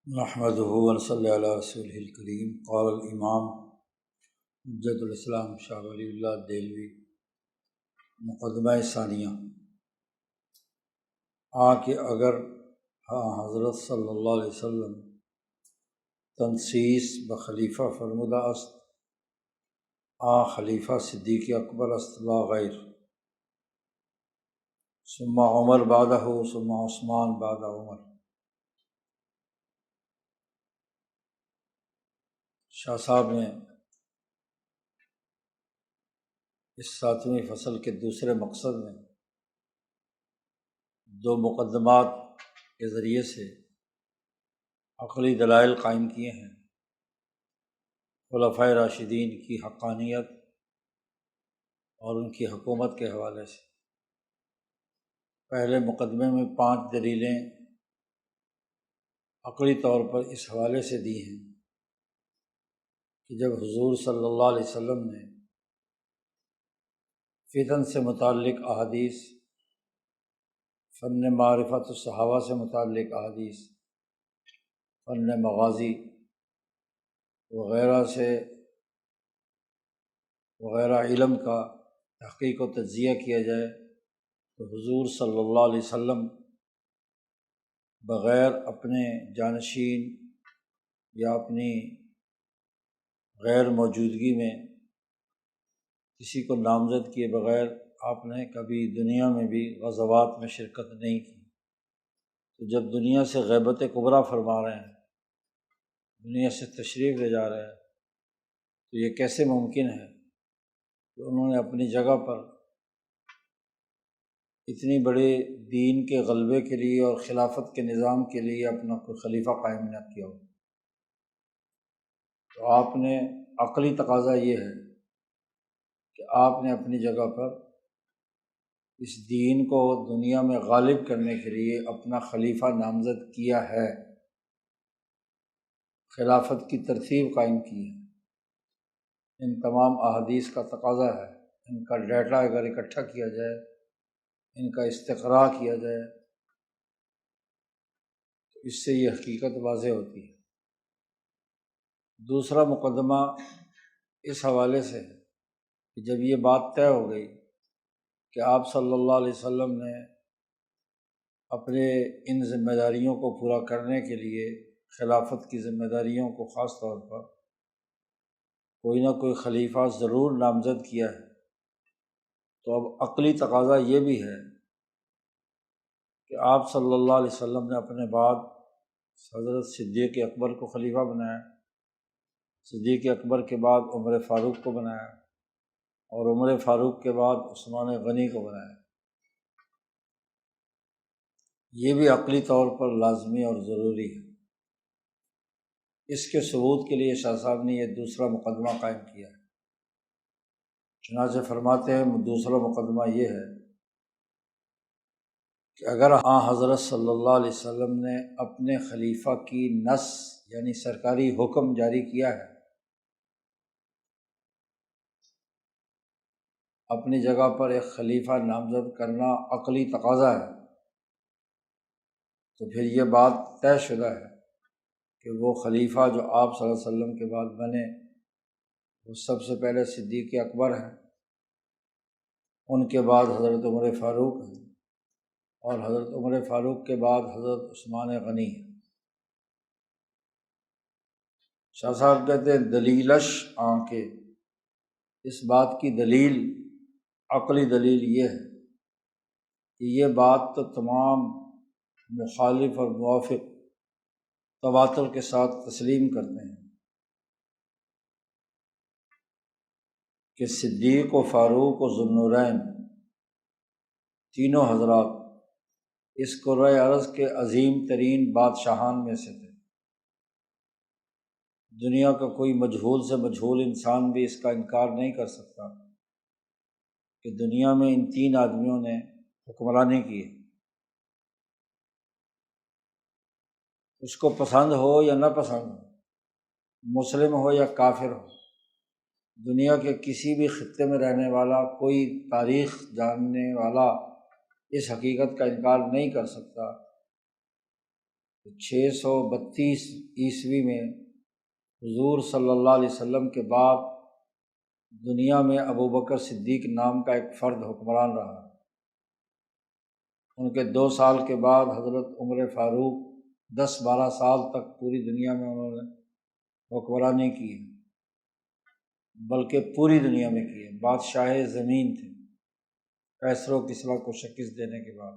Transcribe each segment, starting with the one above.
نحمدہ ونصلی علی رسولہ الکریم۔ قال الامام حجۃ الاسلام شاہ ولی اللہ دہلوی مقدمہ ثانیہ کہ اگر حضرت صلی اللہ علیہ وسلم تنسیس بخلیفہ فرمودہ است خلیفہ صدیق اکبر است لا غیر، ثم عمر بعدہ ثم عثمان بعد عمر۔ شاہ صاحب نے اس 7ویں فصل کے دوسرے مقصد میں دو مقدمات کے ذریعے سے عقلی دلائل قائم کیے ہیں خلفائے راشدین کی حقانیت اور ان کی حکومت کے حوالے سے۔ پہلے مقدمے میں 5 دلیلیں عقلی طور پر اس حوالے سے دی ہیں کہ جب حضور صلی اللہ علیہ وسلم نے فتن سے متعلق احادیث، فن معرفت الصحابہ سے متعلق احادیث، فن مغازی وغیرہ علم کا تحقیق و تجزیہ کیا جائے تو حضور صلی اللہ علیہ وسلم بغیر اپنے جانشین یا اپنی غیر موجودگی میں کسی کو نامزد کیے بغیر آپ نے کبھی دنیا میں بھی غزوات میں شرکت نہیں کی۔ تو جب دنیا سے غیبت کبریٰ فرما رہے ہیں، دنیا سے تشریف لے جا رہے ہیں، تو یہ کیسے ممکن ہے کہ انہوں نے اپنی جگہ پر اتنی بڑے دین کے غلبے کے لیے اور خلافت کے نظام کے لیے اپنا کوئی خلیفہ قائم نہ کیا ہو؟ تو آپ نے عقلی تقاضا یہ ہے کہ آپ نے اپنی جگہ پر اس دین کو دنیا میں غالب کرنے کے لیے اپنا خلیفہ نامزد کیا ہے، خلافت کی ترتیب قائم کی ہے۔ ان تمام احادیث کا تقاضا ہے، ان کا ڈیٹا اگر اکٹھا کیا جائے، ان کا استقراء کیا جائے تو اس سے یہ حقیقت واضح ہوتی ہے۔ دوسرا مقدمہ اس حوالے سے ہے کہ جب یہ بات طے ہو گئی کہ آپ صلی اللہ علیہ وسلم نے اپنے ان ذمہ داریوں کو پورا کرنے کے لیے خلافت کی ذمہ داریوں کو خاص طور پر کوئی نہ کوئی خلیفہ ضرور نامزد کیا ہے، تو اب عقلی تقاضا یہ بھی ہے کہ آپ صلی اللہ علیہ وسلم نے اپنے بعد حضرت صدیق اکبر کو خلیفہ بنایا، صدیق اکبر کے بعد عمر فاروق کو بنایا، اور عمر فاروق کے بعد عثمان غنی کو بنایا۔ یہ بھی عقلی طور پر لازمی اور ضروری ہے۔ اس کے ثبوت کے لیے شاہ صاحب نے یہ دوسرا مقدمہ قائم کیا ہے۔ چنانچہ فرماتے ہیں دوسرا مقدمہ یہ ہے کہ اگر حضرت صلی اللہ علیہ وسلم نے اپنے خلیفہ کی نص یعنی سرکاری حکم جاری کیا ہے، اپنی جگہ پر ایک خلیفہ نامزد کرنا عقلی تقاضا ہے، تو پھر یہ بات طے شدہ ہے کہ وہ خلیفہ جو آپ صلی اللہ علیہ وسلم کے بعد بنے وہ سب سے پہلے صدیق اکبر ہیں، ان کے بعد حضرت عمر فاروق ہیں، اور حضرت عمر فاروق کے بعد حضرت عثمان غنی ہیں۔ شاہ صاحب کہتے ہیں دلیلش کے اس بات کی دلیل، عقلی دلیل یہ ہے کہ یہ بات تو تمام مخالف اور موافق تواتر کے ساتھ تسلیم کرتے ہیں کہ صدیق و فاروق و ذو النورین تینوں حضرات اس کرۂ ارض کے عظیم ترین بادشاہان میں سے تھے۔ دنیا کا کوئی مجہول سے مجہول انسان بھی اس کا انکار نہیں کر سکتا کہ دنیا میں ان 3 آدمیوں نے حکمرانی کی ہے۔ اس کو پسند ہو یا نہ پسند ہو، مسلم ہو یا کافر ہو، دنیا کے کسی بھی خطے میں رہنے والا کوئی تاریخ جاننے والا اس حقیقت کا انکار نہیں کر سکتا 632 میں حضور صلی اللہ علیہ وسلم کے بعد دنیا میں ابو بکر صدیق نام کا ایک فرد حکمران رہا۔ ان کے 2 سال کے بعد حضرت عمر فاروق 10-12 سال تک پوری دنیا میں انہوں نے حکمرانی کی ہے، بلکہ پوری دنیا میں کی ہے، بادشاہ زمین تھے کیسر و کسریٰ کو شکست دینے کے بعد۔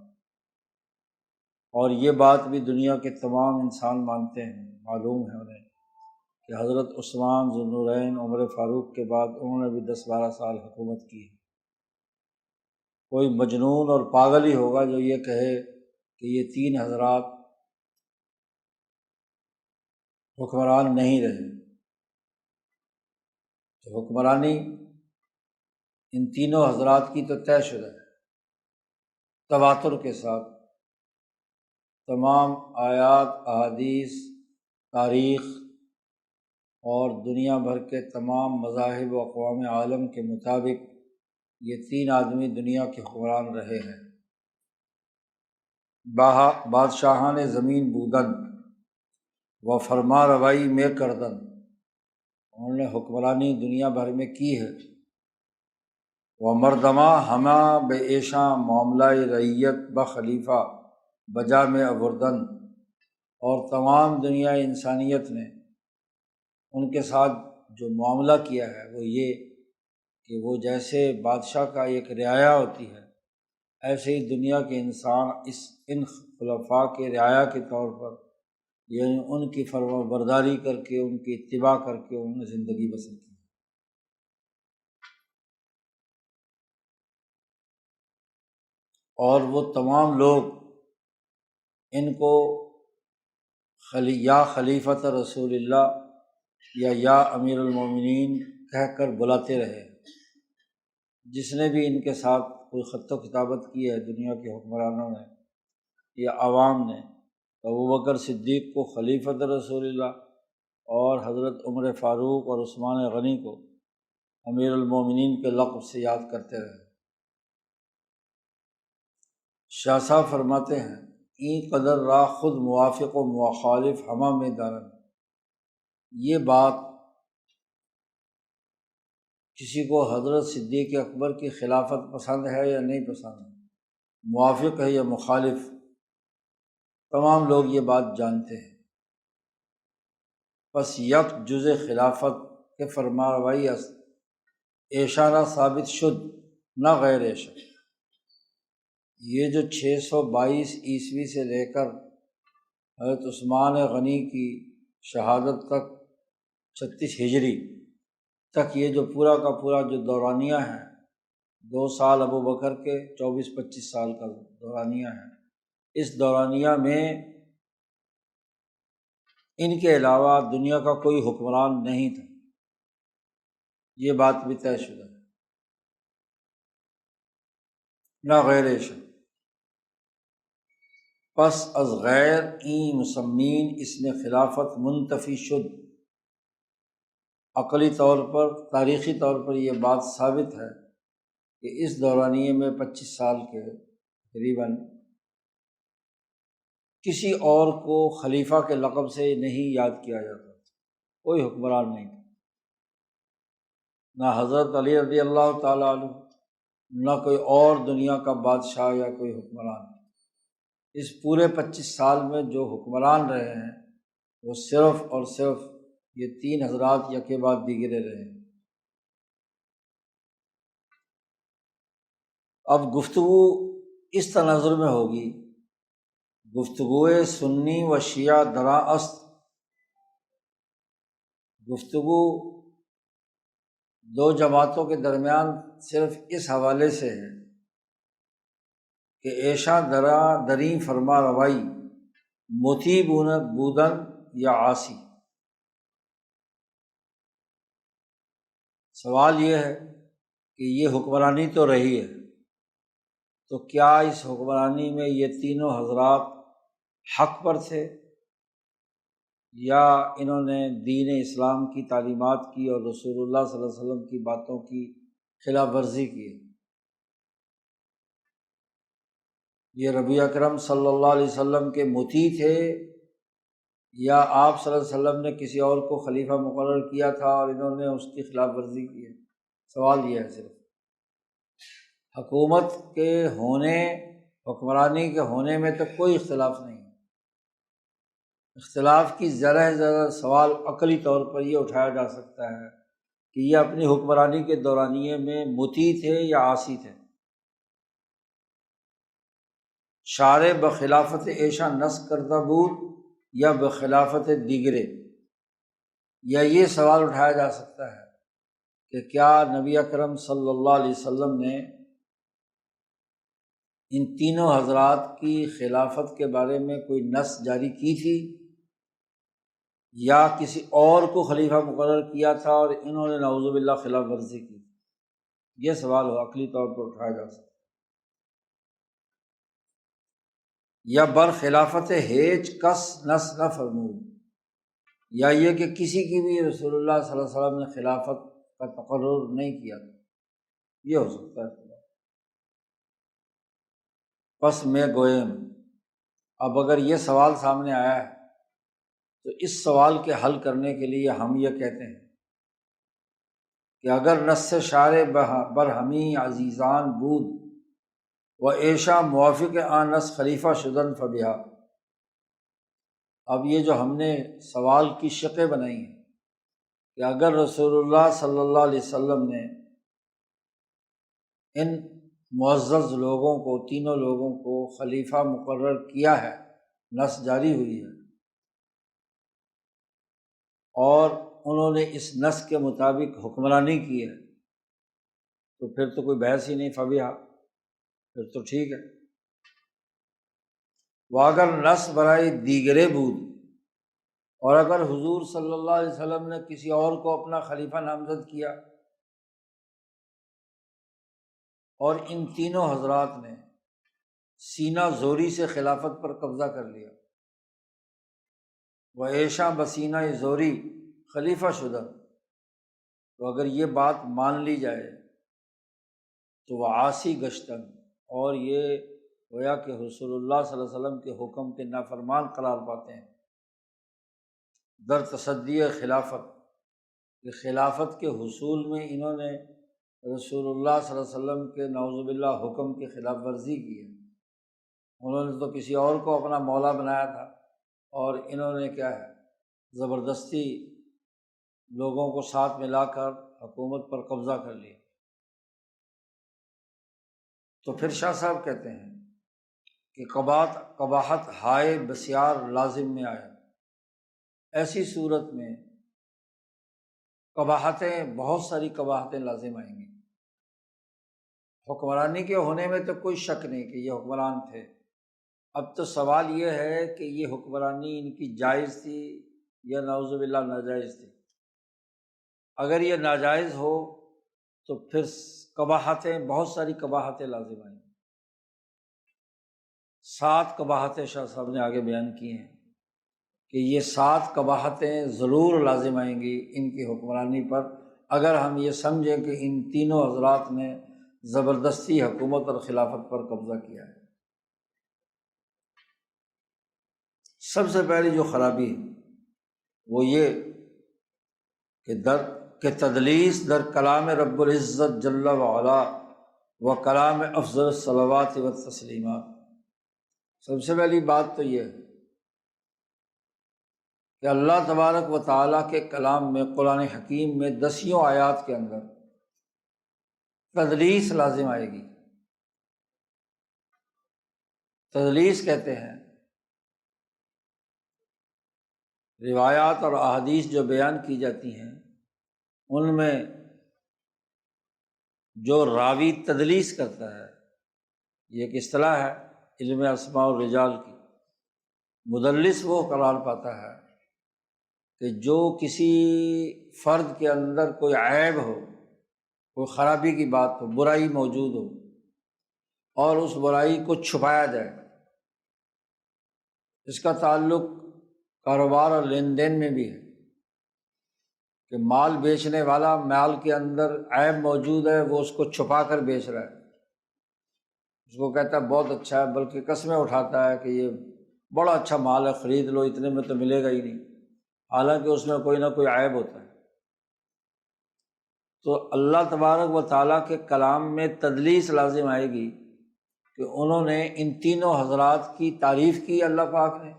اور یہ بات بھی دنیا کے تمام انسان مانتے ہیں، معلوم ہے انہیں کہ حضرت عثمان ذو النورین عمر فاروق کے بعد انہوں نے بھی 10-12 سال حکومت کی ہے۔ کوئی مجنون اور پاگل ہی ہوگا جو یہ کہے کہ یہ 3 حضرات حکمران نہیں رہے۔ تو حکمرانی ان تینوں حضرات کی تو طے شدہ ہے، تواتر کے ساتھ تمام آیات، احادیث، تاریخ اور دنیا بھر کے تمام مذاہب و اقوام عالم کے مطابق یہ 3 آدمی دنیا کے حکمران رہے ہیں۔ بادشاہان زمین بودن و فرما روائی میں کردن، انہوں نے حکمرانی دنیا بھر میں کی ہے۔ و مردما ہما بے ایشاں معاملہ رعیت بخلیفہ بجا میں آوردن، اور تمام دنیا انسانیت نے ان کے ساتھ جو معاملہ کیا ہے وہ یہ کہ وہ جیسے بادشاہ کا ایک رعایا ہوتی ہے، ایسے ہی دنیا کے انسان ان خلفاء کے رعایا کے طور پر، یعنی ان کی فرما برداری کر کے، ان کی اتباع کر کے انہوں نے زندگی بسر کی۔ اور وہ تمام لوگ ان کو یا خلیفۃ رسول اللہ یا امیر المومنین کہہ کر بلاتے رہے۔ جس نے بھی ان کے ساتھ کوئی خط و کتابت کی ہے دنیا کے حکمرانوں نے یا عوام نے، تو ابو بکر صدیق کو خلیفۃ رسول اللہ اور حضرت عمر فاروق اور عثمان غنی کو امیر المومنین کے لقب سے یاد کرتے رہے۔ شاہ صاحب فرماتے ہیں این قدر را خود موافق و مخالف ہما میں دارن، یہ بات کسی کو حضرت صدیق اکبر کی خلافت پسند ہے یا نہیں پسند ہے، موافق ہے یا مخالف، تمام لوگ یہ بات جانتے ہیں۔ پس یک جز خلافت کے فرما روائی است، ایشارہ ثابت شد نہ غیر ایشا۔ یہ جو 622 عیسوی سے لے کر حضرت عثمان غنی کی شہادت تک 36 ہجری تک یہ جو پورا کا پورا جو دورانیہ ہے، 2 سال ابو بکر کے، 24-25 سال کا دورانیہ ہے، اس دورانیہ میں ان کے علاوہ دنیا کا کوئی حکمران نہیں تھا، یہ بات بھی طے شدہ ہے، نہ غیر ایشا۔ پس از غیر این مسمین اس میں خلافت منتفی شد، عقلی طور پر، تاریخی طور پر یہ بات ثابت ہے کہ اس دورانیے میں 25 سال کے تقریباً کسی اور کو خلیفہ کے لقب سے نہیں یاد کیا جاتا، کوئی حکمران نہیں تھا، نہ حضرت علی رضی اللہ تعالیٰ عنہ، نہ کوئی اور دنیا کا بادشاہ یا کوئی حکمران۔ اس پورے 25 سال میں جو حکمران رہے ہیں وہ صرف اور صرف یہ 3 حضرات یکے بعد دیگرے رہے ہیں۔ اب گفتگو اس تناظر میں ہوگی، گفتگو سنی و شیعہ درا است، گفتگو 2 جماعتوں کے درمیان صرف اس حوالے سے ہے کہ ایشا درا دریں فرما روائی مطیع بودن یا عاصی۔ سوال یہ ہے کہ یہ حکمرانی تو رہی ہے، تو کیا اس حکمرانی میں یہ تینوں حضرات حق پر تھے یا انہوں نے دین اسلام کی تعلیمات کی اور رسول اللہ صلی اللہ علیہ وسلم کی باتوں کی خلاف ورزی کی؟ یہ نبی اکرم صلی اللہ علیہ وسلم کے مطیع تھے یا آپ صلی اللہ علیہ وسلم نے کسی اور کو خلیفہ مقرر کیا تھا اور انہوں نے اس کی خلاف ورزی کی ہے؟ سوال یہ ہے صرف۔ حکومت کے ہونے، حکمرانی کے ہونے میں تو کوئی اختلاف نہیں ہے۔ اختلاف کی ذرا ذرا سوال عقلی طور پر یہ اٹھایا جا سکتا ہے کہ یہ اپنی حکمرانی کے دورانیے میں مطیع تھے یا عاصی تھے۔ شارع بخلافت ایشا نس کردہ بود یا بخلافت دیگرے، یا یہ سوال اٹھایا جا سکتا ہے کہ کیا نبی اکرم صلی اللہ علیہ وسلم نے ان تینوں حضرات کی خلافت کے بارے میں کوئی نص جاری کی تھی یا کسی اور کو خلیفہ مقرر کیا تھا اور انہوں نے نعوذ باللہ خلاف ورزی کی؟ یہ سوال ہو عقلی طور پر اٹھایا جا سکتا ہے۔ یا بر خلافت ہیچ کس نس نہ فرمود، یا یہ کہ کسی کی بھی رسول اللہ صلی اللہ علیہ وسلم نے خلافت کا تقرر نہیں کیا تھا، یہ ہو سکتا ہے۔ پس میں گوئم، اب اگر یہ سوال سامنے آیا ہے تو اس سوال کے حل کرنے کے لیے ہم یہ کہتے ہیں کہ اگر نص شارع برہمی عزیزان بود و ایشا موافق آن نص خلیفہ شدن فبہا، اب یہ جو ہم نے سوال کی شقیں بنائی ہیں کہ اگر رسول اللہ صلی اللہ علیہ وسلم نے ان معزز لوگوں کو، تینوں لوگوں کو خلیفہ مقرر کیا ہے، نص جاری ہوئی ہے، اور انہوں نے اس نص کے مطابق حکمرانی کی ہے، تو پھر تو کوئی بحث ہی نہیں، فبیہا، پھر تو ٹھیک ہے۔ واگر نص برائے دیگرے بود، اور اگر حضور صلی اللہ علیہ وسلم نے کسی اور کو اپنا خلیفہ نامزد کیا اور ان تینوں حضرات نے سینہ زوری سے خلافت پر قبضہ کر لیا، وہ عیشا بسینہ زوری خلیفہ شدہ، تو اگر یہ بات مان لی جائے تو وہ عاصی گشتن، اور یہ گویا کہ رسول اللہ صلی اللہ علیہ وسلم کے حکم کے نافرمان قرار پاتے ہیں، در تصدی خلافت، کہ خلافت کے حصول میں انہوں نے رسول اللہ صلی اللہ علیہ وسلم کے نعوذ باللہ حکم کی خلاف ورزی کی ہے۔ انہوں نے تو کسی اور کو اپنا مولا بنایا تھا، اور انہوں نے کیا ہے، زبردستی لوگوں کو ساتھ ملا کر حکومت پر قبضہ کر لیا۔ تو پھر شاہ صاحب کہتے ہیں کہ قباحت ہائے بسیار لازم میں آیا، ایسی صورت میں قباحتیں، بہت ساری قباحتیں لازم آئیں گی۔ حکمرانی کے ہونے میں تو کوئی شک نہیں کہ یہ حکمران تھے، اب تو سوال یہ ہے کہ یہ حکمرانی ان کی جائز تھی یا نعوذ باللہ ناجائز تھی۔ اگر یہ ناجائز ہو تو پھر قباحتیں، بہت ساری قباحتیں لازم آئیں گی۔ 7 قباحتیں شاہ صاحب نے آگے بیان کی ہیں کہ یہ 7 قباحتیں ضرور لازم آئیں گی ان کی حکمرانی پر، اگر ہم یہ سمجھیں کہ ان تینوں حضرات نے زبردستی حکومت اور خلافت پر قبضہ کیا ہے۔ سب سے پہلی جو خرابی ہے وہ یہ کہ تدلیس در کلام رب العزت جل وعلا و کلام افضل الصلوات و تسلیمات۔ سب سے پہلی بات تو یہ ہے کہ اللہ تبارک و تعالیٰ کے کلام میں، قرآن حکیم میں 10 آیات کے اندر تدلیس لازم آئے گی۔ تدلیس کہتے ہیں روایات اور احادیث جو بیان کی جاتی ہیں ان میں جو راوی تدلیس کرتا ہے، یہ ایک اصطلاح ہے علم اسماء الرجال کی۔ مدلس وہ قرار پاتا ہے کہ جو کسی فرد کے اندر کوئی عیب ہو، کوئی خرابی کی بات ہو، برائی موجود ہو، اور اس برائی کو چھپایا جائے۔ اس کا تعلق کاروبار اور لین دین میں بھی ہے کہ مال بیچنے والا مال کے اندر عیب موجود ہے، وہ اس کو چھپا کر بیچ رہا ہے، اس کو کہتا ہے بہت اچھا ہے، بلکہ قسمیں اٹھاتا ہے کہ یہ بڑا اچھا مال ہے، خرید لو، اتنے میں تو ملے گا ہی نہیں، حالانکہ اس میں کوئی نہ کوئی عیب ہوتا ہے۔ تو اللہ تبارک و تعالیٰ کے کلام میں تدلیس لازم آئے گی کہ انہوں نے ان تینوں حضرات کی تعریف کی اللہ پاک نے،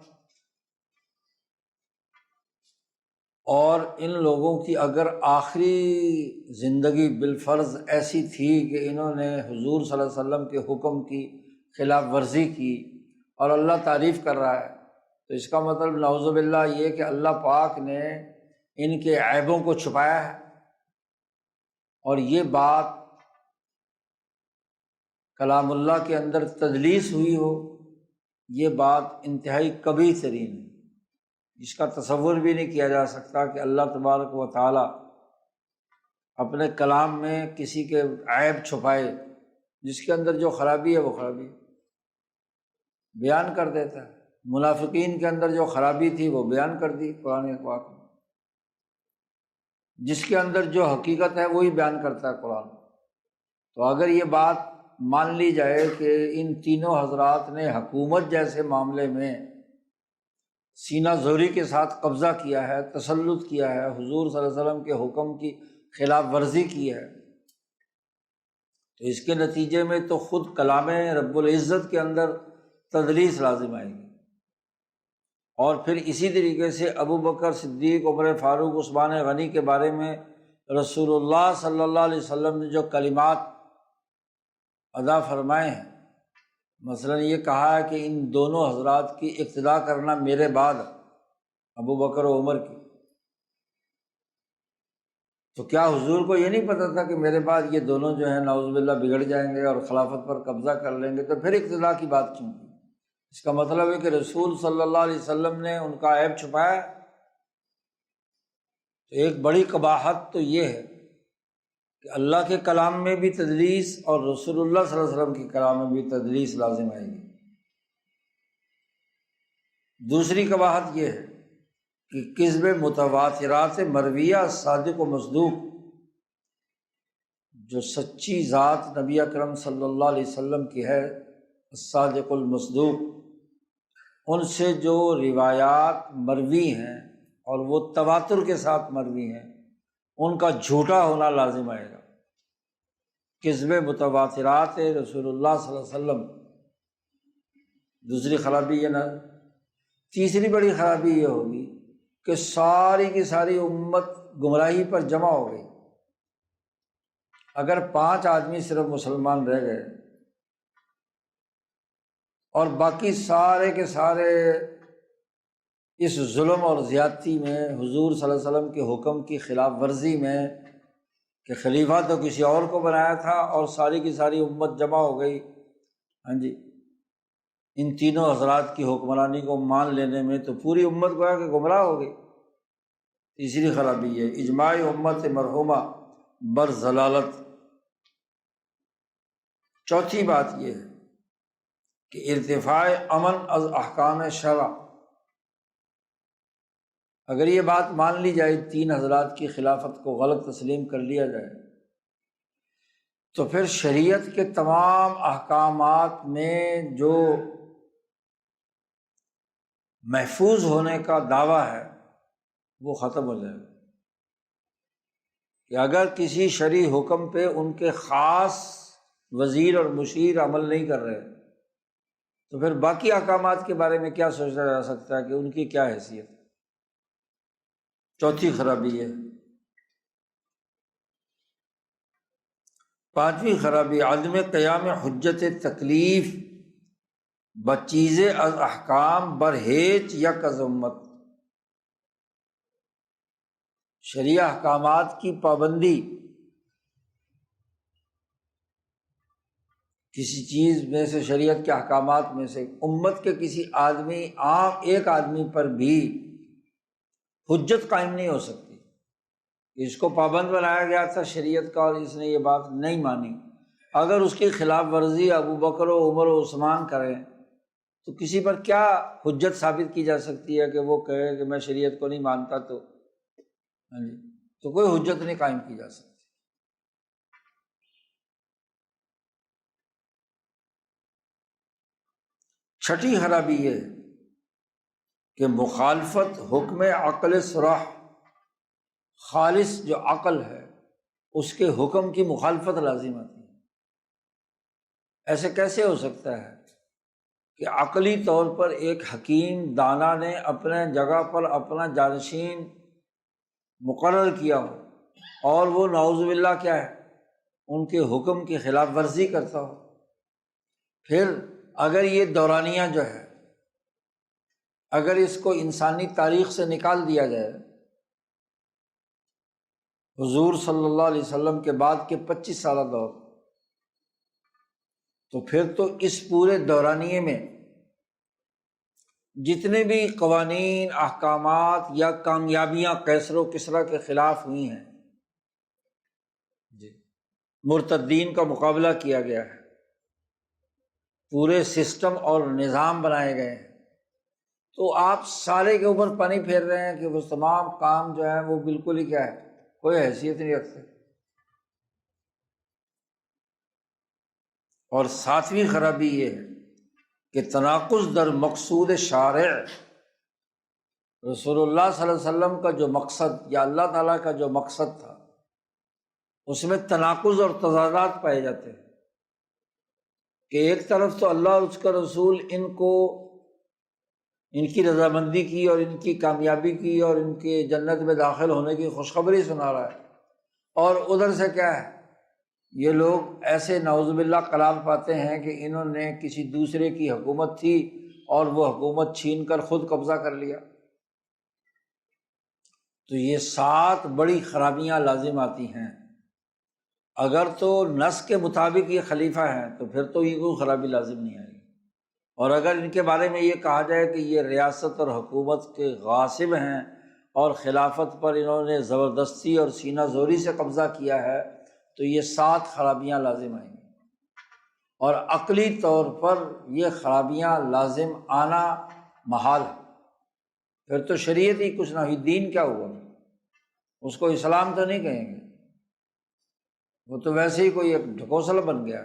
اور ان لوگوں کی اگر آخری زندگی بالفرض ایسی تھی کہ انہوں نے حضور صلی اللہ علیہ وسلم کے حکم کی خلاف ورزی کی اور اللہ تعریف کر رہا ہے، تو اس کا مطلب نعوذ باللہ یہ کہ اللہ پاک نے ان کے عیبوں کو چھپایا ہے، اور یہ بات کلام اللہ کے اندر تدلیس ہوئی ہو، یہ بات انتہائی کبیح ترین ہے، جس کا تصور بھی نہیں کیا جا سکتا کہ اللہ تبارک و تعالیٰ اپنے کلام میں کسی کے عیب چھپائے، جس کے اندر جو خرابی ہے وہ خرابی بیان کر دیتا ہے۔ منافقین کے اندر جو خرابی تھی وہ بیان کر دی قرآن پاک میں، جس کے اندر جو حقیقت ہے وہی بیان کرتا ہے قرآن۔ تو اگر یہ بات مان لی جائے کہ ان تینوں حضرات نے حکومت جیسے معاملے میں سینہ زوری کے ساتھ قبضہ کیا ہے، تسلط کیا ہے، حضور صلی اللہ علیہ وسلم کے حکم کی خلاف ورزی کی ہے، تو اس کے نتیجے میں تو خود کلام رب العزت کے اندر تدلیس لازم آئے گی۔ اور پھر اسی طریقے سے ابو بکر صدیق، عمر فاروق، عثمان غنی کے بارے میں رسول اللہ صلی اللہ علیہ وسلم نے جو کلمات ادا فرمائے ہیں، مثلا یہ کہا ہے کہ ان دونوں حضرات کی اقتدا کرنا میرے بعد، ابو بکر و عمر کی، تو کیا حضور کو یہ نہیں پتہ تھا کہ میرے بعد یہ دونوں جو ہیں نعوذ باللہ بگڑ جائیں گے اور خلافت پر قبضہ کر لیں گے؟ تو پھر اقتدا کی بات کیوں کی؟ اس کا مطلب ہے کہ رسول صلی اللہ علیہ وسلم نے ان کا عیب چھپایا۔ تو ایک بڑی قباحت تو یہ ہے کہ اللہ کے کلام میں بھی تدلیس اور رسول اللہ صلی اللہ علیہ وسلم کے کلام میں بھی تدلیس لازم آئے گی۔ دوسری قباحت یہ ہے کہ کذب متواترات مرویہ صادق و مصدوق، جو سچی ذات نبی اکرم صلی اللہ علیہ وسلم کی ہے، الصادق المصدوق، ان سے جو روایات مروی ہیں اور وہ تواتر کے ساتھ مروی ہیں، ان کا جھوٹا ہونا لازم آئے گا۔ کذب متواترات رسول اللہ صلی اللہ علیہ وسلم، دوسری خرابی یہ نہ، تیسری بڑی خرابی یہ ہوگی کہ ساری کی ساری امت گمراہی پر جمع ہو گئی۔ اگر 5 آدمی صرف مسلمان رہ گئے اور باقی سارے کے سارے اس ظلم اور زیادتی میں، حضور صلی اللہ علیہ وسلم کے حکم کی خلاف ورزی میں کہ خلیفہ تو کسی اور کو بنایا تھا، اور ساری کی ساری امت جمع ہو گئی، ہاں جی، ان تینوں حضرات کی حکمرانی کو مان لینے میں، تو پوری امت گویا کہ گمراہ ہو گئی۔ تیسری خرابی ہے اجماع امت مرحومہ بر ضلالت۔ چوتھی بات یہ ہے کہ ارتفاع امن از احکام شرع۔ اگر یہ بات مان لی جائے، 3 حضرات کی خلافت کو غلط تسلیم کر لیا جائے، تو پھر شریعت کے تمام احکامات میں جو محفوظ ہونے کا دعویٰ ہے وہ ختم ہو جائے گا، کہ اگر کسی شرعی حکم پہ ان کے خاص وزیر اور مشیر عمل نہیں کر رہے، تو پھر باقی احکامات کے بارے میں کیا سوچا جا سکتا ہے کہ ان کی کیا حیثیت؟ چوتھی خرابی ہے۔ 5ویں خرابی عدم قیام حجت تکلیف بچیز از احکام برہیچ یا کذمت۔ شرعی احکامات کی پابندی، کسی چیز میں سے، شریعت کے احکامات میں سے، امت کے کسی آدمی، عام ایک آدمی پر بھی حجت قائم نہیں ہو سکتی۔ اس کو پابند بنایا گیا تھا شریعت کا اور اس نے یہ بات نہیں مانی، اگر اس کی خلاف ورزی ابو بکر و عمر و عثمان کریں تو کسی پر کیا حجت ثابت کی جا سکتی ہے کہ وہ کہے کہ میں شریعت کو نہیں مانتا؟ ہاں جی، تو کوئی حجت نہیں قائم کی جا سکتی۔ چھٹی خرابی یہ ہے کہ مخالفت حکم عقل صرح، خالص جو عقل ہے اس کے حکم کی مخالفت لازم آتی ہے۔ ایسے کیسے ہو سکتا ہے کہ عقلی طور پر ایک حکیم دانا نے اپنے جگہ پر اپنا جانشین مقرر کیا ہو اور وہ نعوذ باللہ کیا ہے ان کے حکم کی خلاف ورزی کرتا ہو؟ پھر اگر یہ دورانیہ جو ہے، اگر اس کو انسانی تاریخ سے نکال دیا جائے، حضور صلی اللہ علیہ وسلم کے بعد کے 25 سالہ دور، تو پھر تو اس پورے دورانیے میں جتنے بھی قوانین، احکامات یا کامیابیاں کیسر و کسریٰ کے خلاف ہوئی ہیں، مرتدین کا مقابلہ کیا گیا ہے، پورے سسٹم اور نظام بنائے گئے ہیں، تو آپ سارے کے اوپر پانی پھیر رہے ہیں کہ وہ تمام کام جو ہے وہ بالکل ہی کیا ہے، کوئی حیثیت نہیں رکھتے۔ اور ساتویں خرابی یہ ہے کہ تناقض در مقصود شارع، رسول اللہ صلی اللہ علیہ وسلم کا جو مقصد یا اللہ تعالیٰ کا جو مقصد تھا اس میں تناقض اور تضادات پائے جاتے ہیں کہ ایک طرف تو اللہ اور اس کا رسول ان کی رضامندی کی اور ان کی کامیابی کی اور ان کے جنت میں داخل ہونے کی خوشخبری سنا رہا ہے، اور ادھر سے کیا ہے، یہ لوگ ایسے نعوذ باللہ قرار پاتے ہیں کہ انہوں نے کسی دوسرے کی حکومت تھی اور وہ حکومت چھین کر خود قبضہ کر لیا۔ تو یہ 7 بڑی خرابیاں لازم آتی ہیں۔ اگر تو نص کے مطابق یہ خلیفہ ہیں تو پھر تو یہ کوئی خرابی لازم نہیں آئے گی، اور اگر ان کے بارے میں یہ کہا جائے کہ یہ ریاست اور حکومت کے غاصب ہیں اور خلافت پر انہوں نے زبردستی اور سینہ زوری سے قبضہ کیا ہے، تو یہ 7 خرابیاں لازم آئیں گی، اور عقلی طور پر یہ خرابیاں لازم آنا محال ہے۔ پھر تو شریعت ہی کچھ نہ ہوئی، دین کیا ہوا، اس کو اسلام تو نہیں کہیں گے، وہ تو ویسے ہی کوئی ایک ڈھکوسل بن گیا۔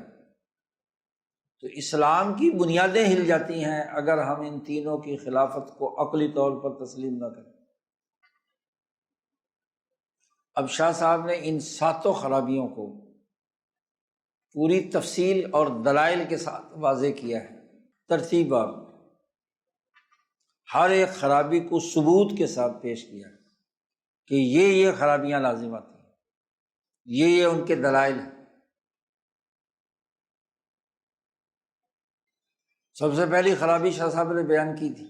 تو اسلام کی بنیادیں ہل جاتی ہیں اگر ہم ان تینوں کی خلافت کو عقلی طور پر تسلیم نہ کریں۔ اب شاہ صاحب نے ان 7 خرابیوں کو پوری تفصیل اور دلائل کے ساتھ واضح کیا ہے، ترتیب بار ہر ایک خرابی کو ثبوت کے ساتھ پیش کیا ہے کہ یہ خرابیاں لازم آتی ہیں، یہ ان کے دلائل ہیں۔ سب سے پہلی خرابی شاہ صاحب نے بیان کی تھی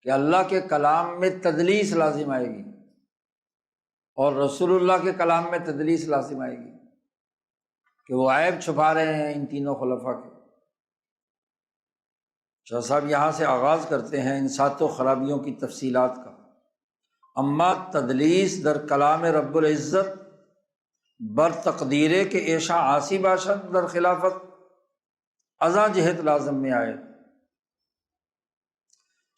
کہ اللہ کے کلام میں تدلیس لازم آئے گی اور رسول اللہ کے کلام میں تدلیس لازم آئے گی، کہ وہ عیب چھپا رہے ہیں ان تینوں خلفاء کے۔ شاہ صاحب یہاں سے آغاز کرتے ہیں ان 7 خرابیوں کی تفصیلات کا۔ اما تدلیس در کلام رب العزت بر تقدیرے کے ایشا عاصی باشد در خلافت ازاں جہت لازم میں آئے۔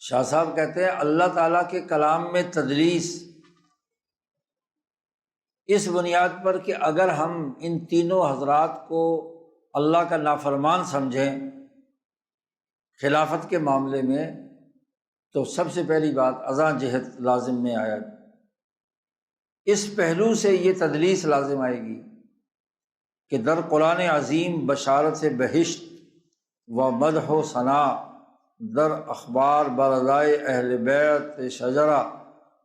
شاہ صاحب کہتے ہیں اللہ تعالیٰ کے کلام میں تدلیس اس بنیاد پر کہ اگر ہم ان تینوں حضرات کو اللہ کا نافرمان سمجھیں خلافت کے معاملے میں، تو سب سے پہلی بات ازاں جہت لازم میں آیا۔ اس پہلو سے یہ تدلیس لازم آئے گی کہ در قرآن عظیم بشارت بہشت و مدح و ثنا، در اخبار برضائے اہل بیت شجرہ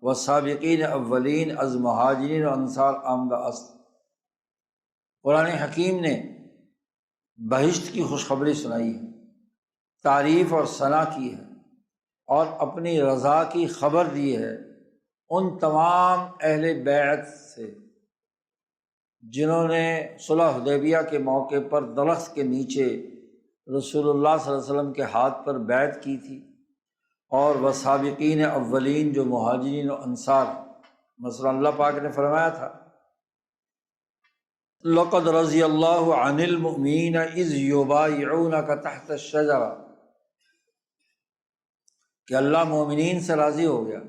و سابقین اولین از مہاجرین و انصار آمدہ است۔ قرآن حکیم نے بہشت کی خوشخبری سنائی ہے، تعریف اور ثنا کی ہے، اور اپنی رضا کی خبر دی ہے ان تمام اہل بیت سے جنہوں نے صلح حدیبیہ کے موقع پر درخت کے نیچے رسول اللہ صلی اللہ علیہ وسلم کے ہاتھ پر بیعت کی تھی، اور وہ سابقین اولین جو مہاجرین و انصار، مثلا اللہ پاک نے فرمایا تھا لقد رضی اللہ عن المؤمنین اذ یبایعونک تحت الشجرہ، کہ اللہ مومنین سے راضی ہو گیا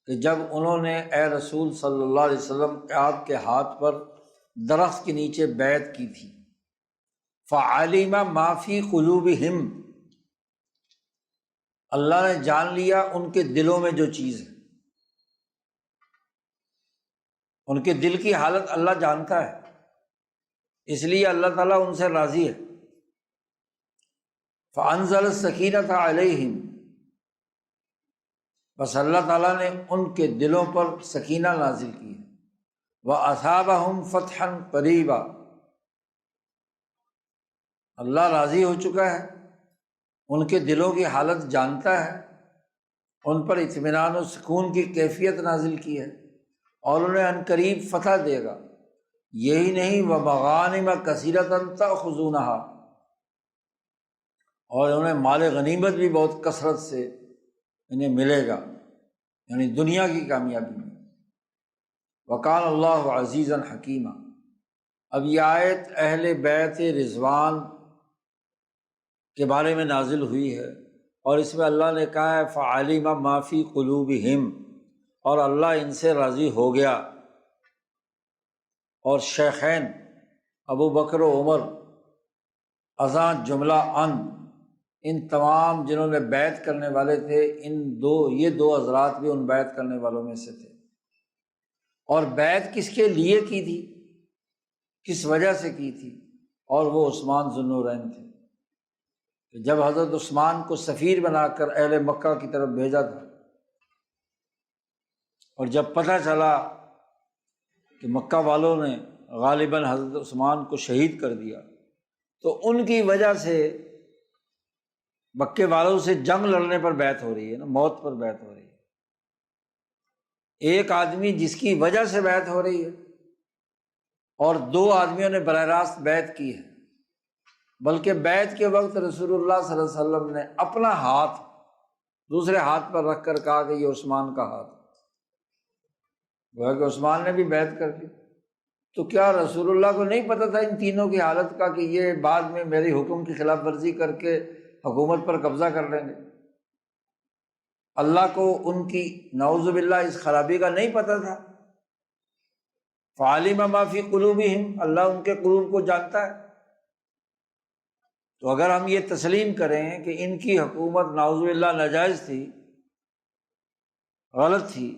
کہ جب انہوں نے اے رسول صلی اللہ علیہ وسلم آپ کے ہاتھ پر درخت کے نیچے بیعت کی تھی۔ فعلم ما فی قلوبہم، اللہ نے جان لیا ان کے دلوں میں جو چیز ہے، ان کے دل کی حالت اللہ جانتا ہے، اس لیے اللہ تعالیٰ ان سے راضی ہے۔ فَأَنزَلَ السَّكِينَةَ عَلَيْهِمْ، بس اللہ تعالیٰ نے ان کے دلوں پر سکینہ نازل کی ہے۔ وَأَثَابَهُمْ فَتْحًا قَرِيبًا، اللہ راضی ہو چکا ہے، ان کے دلوں کی حالت جانتا ہے، ان پر اطمینان و سکون کی کیفیت نازل کی ہے، اور انہیں عنقریب فتح دے گا۔ یہی نہیں، وَمَغَانِمَ كَثِيرَةً تَأْخُذُونَهَا، اور انہیں مال غنیمت بھی بہت کثرت سے انہیں ملے گا، یعنی دنیا کی کامیابی میں۔ وَكَانَ اللَّهُ عَزِيزًا حَكِيمًا۔ اب یہ آیت اہل بیت رضوان کے بارے میں نازل ہوئی ہے، اور اس میں اللہ نے کہا ہے فَعَلِمَ مَا فِي قُلُوبِهِمْ، اور اللہ ان سے راضی ہو گیا۔ اور شیخین ابو بکر و عمر ازاں جملہ ان تمام جنہوں نے بیعت کرنے والے تھے، یہ دو حضرات بھی ان بیعت کرنے والوں میں سے تھے۔ اور بیعت کس کے لیے کی تھی، کس وجہ سے کی تھی؟ اور وہ عثمان ذو النورین تھے۔ جب حضرت عثمان کو سفیر بنا کر اہل مکہ کی طرف بھیجا تھا، اور جب پتہ چلا کہ مکہ والوں نے غالباً حضرت عثمان کو شہید کر دیا، تو ان کی وجہ سے مکے والوں سے جنگ لڑنے پر بیعت ہو رہی ہے نا، موت پر بیعت ہو رہی ہے۔ ایک آدمی جس کی وجہ سے بیعت ہو رہی ہے، اور دو آدمیوں نے براہ راست بیعت کی ہے، بلکہ بیعت کے وقت رسول اللہ صلی اللہ علیہ وسلم نے اپنا ہاتھ دوسرے ہاتھ پر رکھ کر کہا کہ یہ عثمان کا ہاتھ ہے، گویا کہ عثمان نے بھی بیعت کر لی۔ تو کیا رسول اللہ کو نہیں پتہ تھا ان تینوں کی حالت کا، کہ یہ بعد میں میری حکم کی خلاف ورزی کر کے حکومت پر قبضہ کر لیں گے؟ اللہ کو ان کی نعوذ باللہ اس خرابی کا نہیں پتہ تھا؟ فَعَلِمَ مَا فِي قُلُوبِهِمْ، اللہ ان کے قلوب کو جانتا ہے۔ تو اگر ہم یہ تسلیم کریں کہ ان کی حکومت نعوذ باللہ ناجائز تھی، غلط تھی،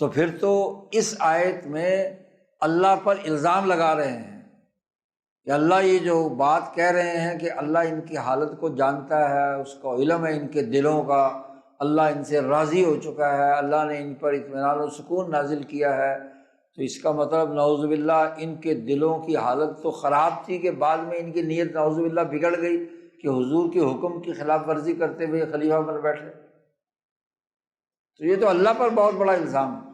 تو پھر تو اس آیت میں اللہ پر الزام لگا رہے ہیں کہ اللہ یہ جو بات کہہ رہے ہیں کہ اللہ ان کی حالت کو جانتا ہے، اس کا علم ہے ان کے دلوں کا، اللہ ان سے راضی ہو چکا ہے، اللہ نے ان پر اطمینان و سکون نازل کیا ہے، تو اس کا مطلب نعوذ باللہ ان کے دلوں کی حالت تو خراب تھی کہ بعد میں ان کی نیت نعوذ باللہ بگڑ گئی کہ حضور کے حکم کی خلاف ورزی کرتے ہوئے خلیفہ بن بیٹھے۔ تو یہ تو اللہ پر بہت بڑا الزام ہے۔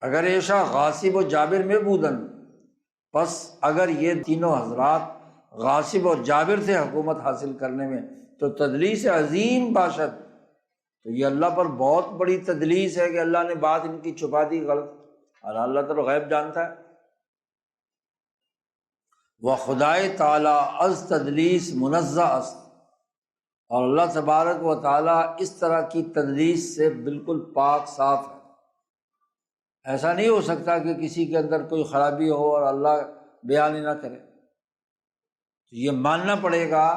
اگر ایشا غاصب و جابر میں بودن، پس اگر یہ تینوں حضرات غاصب اور جابر تھے حکومت حاصل کرنے میں، تو تدلیس عظیم باشد، تو یہ اللہ پر بہت بڑی تدلیس ہے کہ اللہ نے بات ان کی چھپا دی غلط، اور اللہ تعالیٰ غیب جانتا ہے۔ وہ خدائے تعالیٰ از تدلیس منزہ است، اور اللہ تبارک و تعالیٰ اس طرح کی تدلیس سے بالکل پاک صاف ہے۔ ایسا نہیں ہو سکتا کہ کسی کے اندر کوئی خرابی ہو اور اللہ بیان ہی نہ کرے۔ تو یہ ماننا پڑے گا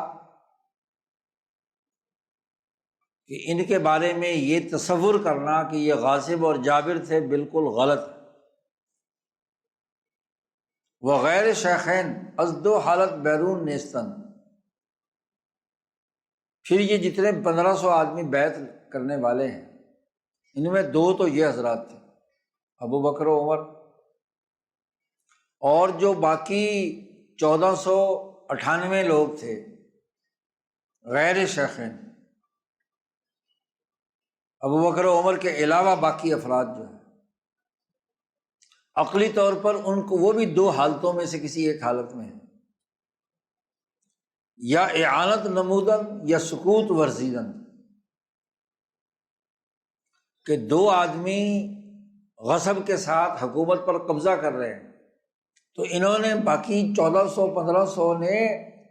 کہ ان کے بارے میں یہ تصور کرنا کہ یہ غاصب اور جابر تھے بالکل غلط ہے۔ وغیر شیخین از دو حالت بیرون نیستن، پھر یہ جتنے 1500 آدمی بیعت کرنے والے ہیں، ان میں دو تو یہ حضرات تھے، ابو بکر و عمر، اور جو باقی 1498 لوگ تھے غیر شیخین، ابو بکر و عمر کے علاوہ باقی افراد جو ہیں، عقلی طور پر ان کو وہ بھی دو حالتوں میں سے کسی ایک حالت میں ہیں، یا اعانت نمودن یا سکوت ورزیدن، کہ دو آدمی غصب کے ساتھ حکومت پر قبضہ کر رہے ہیں، تو انہوں نے باقی 1400-1500 نے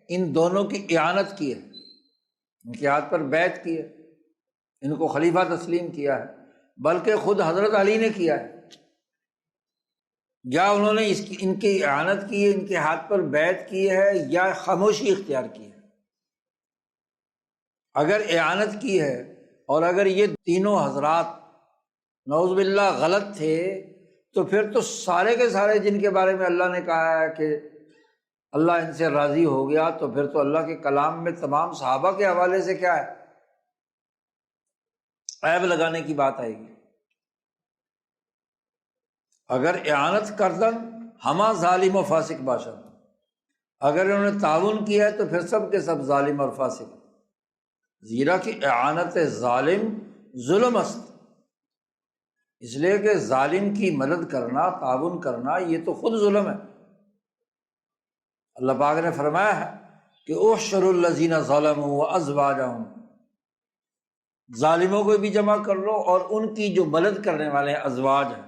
ان دونوں کی اعانت کی ہے، ان کے ہاتھ پر بیعت کی ہے، ان کو خلیفہ تسلیم کیا ہے، بلکہ خود حضرت علی نے کیا ہے۔ یا انہوں نے ان کی اعانت کی ہے، ان کے ہاتھ پر بیعت کی ہے، یا خاموشی اختیار کی ہے۔ اگر اعانت کی ہے اور اگر یہ تینوں حضرات نعوذ باللہ غلط تھے، تو پھر تو سارے کے سارے جن کے بارے میں اللہ نے کہا ہے کہ اللہ ان سے راضی ہو گیا، تو پھر تو اللہ کے کلام میں تمام صحابہ کے حوالے سے کیا ہے، عیب لگانے کی بات آئے گی۔ اگر اعانت کردن ہما ظالم و فاسق باشد، اگر انہوں نے تعاون کیا ہے تو پھر سب کے سب ظالم اور فاسق، زیرا کہ اعانت ظالم ظلم است، اس لیے کہ ظالم کی مدد کرنا، تعاون کرنا، یہ تو خود ظلم ہے۔ اللہ پاک نے فرمایا ہے کہ احشروا الذین ظلموا وازواجہم، ظالموں کو بھی جمع کر لو اور ان کی جو مدد کرنے والے ہیں، ازواج ہیں،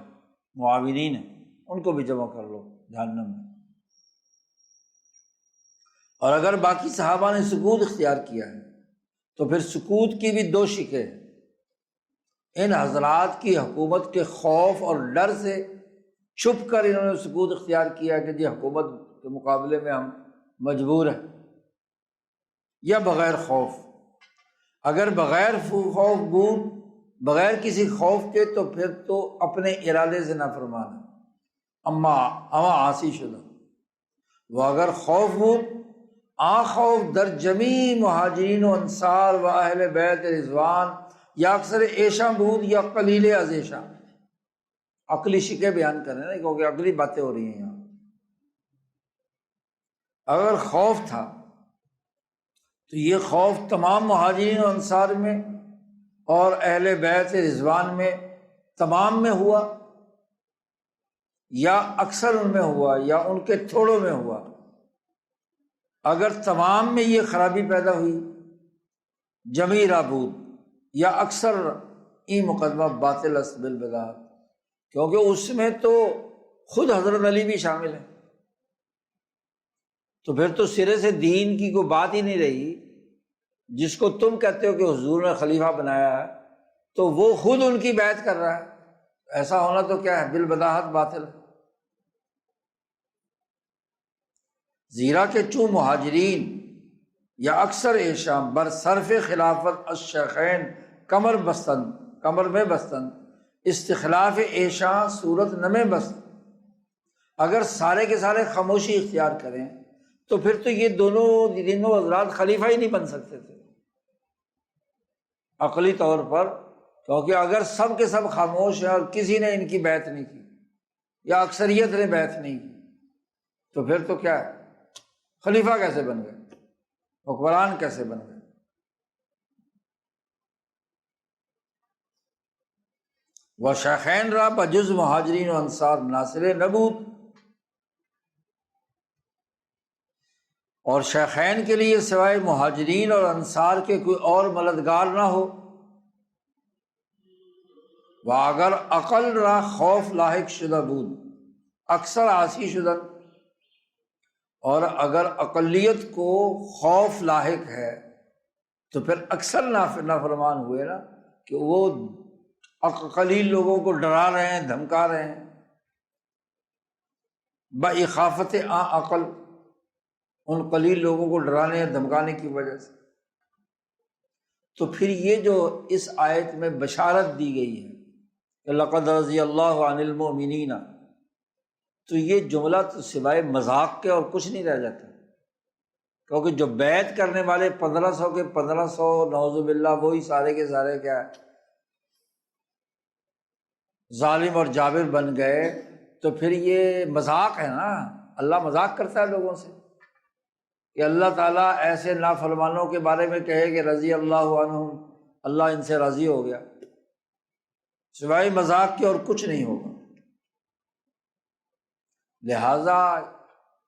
معاونین ہیں، ان کو بھی جمع کر لو جہنم میں۔ اور اگر باقی صحابہ نے سکوت اختیار کیا ہے تو پھر سکوت کی بھی دو شکیں ہیں۔ ان حضرات کی حکومت کے خوف اور ڈر سے چھپ کر انہوں نے سکوت اختیار کیا کہ جی حکومت کے مقابلے میں ہم مجبور ہیں، یا بغیر خوف۔ اگر بغیر خوف بود، بغیر کسی خوف کے، تو پھر تو اپنے ارادے سے نافرمان ہے، اما عاصی شدہ۔ وہ اگر خوف بود، خوف در جمیع مہاجرین و انصار و اہل بیت رضوان، یا اکثر ایشاں بود یا قلیل از ایشاں، عقلی شکے بیان کریں نا، کیونکہ عقلی باتیں ہو رہی ہیں یہاں۔ اگر خوف تھا تو یہ خوف تمام مہاجرین و انصار میں اور اہل بیت رضوان میں تمام میں ہوا، یا اکثر ان میں ہوا، یا ان کے تھوڑوں میں ہوا۔ اگر تمام میں یہ خرابی پیدا ہوئی، جمیع رابود، یا اکثر، این مقدمہ باطل است بالبداہت، کیونکہ اس میں تو خود حضرت علی بھی شامل ہیں، تو پھر تو سرے سے دین کی کوئی بات ہی نہیں رہی۔ جس کو تم کہتے ہو کہ حضور نے خلیفہ بنایا ہے، تو وہ خود ان کی بیعت کر رہا ہے، ایسا ہونا تو کیا ہے، بالبداہت باطل ہے۔ زیرا کہ چوں مہاجرین یا اکثر ایشام بر صرف خلافت الشیخین کمر بستند، کمر میں بستند، استخلاف ایشاں صورت نمے بست، اگر سارے کے سارے خاموشی اختیار کریں تو پھر تو یہ دونوں حضرات خلیفہ ہی نہیں بن سکتے تھے عقلی طور پر، کیونکہ اگر سب کے سب خاموش ہیں اور کسی نے ان کی بیعت نہیں کی یا اکثریت نے بیعت نہیں کی، تو پھر تو کیا ہے، خلیفہ کیسے بن گئے، حکمران کیسے بن گئے۔ و شیخین را بجز مہاجرین و انصار ناصر نبود، اور شیخین کے لیے سوائے مہاجرین اور انصار کے کوئی اور مددگار نہ ہو۔ و اگر عقل را خوف لاحق شدہ بود اکثر عاصی شدہ، اور اگر اقلیت کو خوف لاحق ہے تو پھر اکثر نافرمان ہوئے نا، کہ وہ قلیل لوگوں کو ڈرا رہے ہیں، دھمکا رہے ہیں بإخافت عقل، ان قلیل لوگوں کو ڈرانے یا دھمکانے کی وجہ سے۔ تو پھر یہ جو اس آیت میں بشارت دی گئی ہے کہ لقد رضی اللہ عن المؤمنین، تو یہ جملہ تو سوائے مذاق کے اور کچھ نہیں رہ جاتا، کیونکہ جو بیعت کرنے والے 1500 کے 1500 نعوذ باللہ وہی سارے کے سارے کیا ہے، ظالم اور جابر بن گئے، تو پھر یہ مذاق ہے نا، اللہ مذاق کرتا ہے لوگوں سے کہ اللہ تعالیٰ ایسے نافرمانوں کے بارے میں کہے کہ رضی اللہ عنہم، اللہ ان سے راضی ہو گیا، سوائے مذاق کے اور کچھ نہیں ہوگا۔ لہٰذا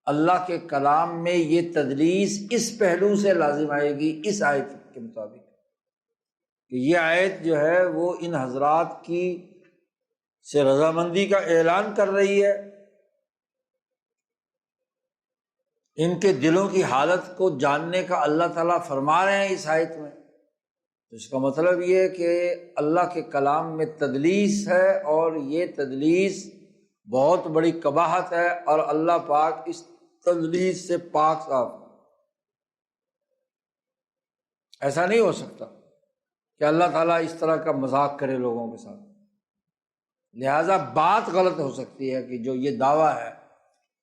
اللہ کے کلام میں یہ تدلیس اس پہلو سے لازم آئے گی، اس آیت کے مطابق، کہ یہ آیت جو ہے وہ ان حضرات کی سے رضامندی کا اعلان کر رہی ہے، ان کے دلوں کی حالت کو جاننے کا اللہ تعالیٰ فرما رہے ہیں اس آیت میں۔ اس کا مطلب یہ ہے کہ اللہ کے کلام میں تدلیس ہے، اور یہ تدلیس بہت بڑی قباحت ہے، اور اللہ پاک اس تدلیس سے پاک صاف۔ ایسا نہیں ہو سکتا کہ اللہ تعالیٰ اس طرح کا مذاق کرے لوگوں کے ساتھ۔ لہٰذا بات غلط ہو سکتی ہے کہ جو یہ دعویٰ ہے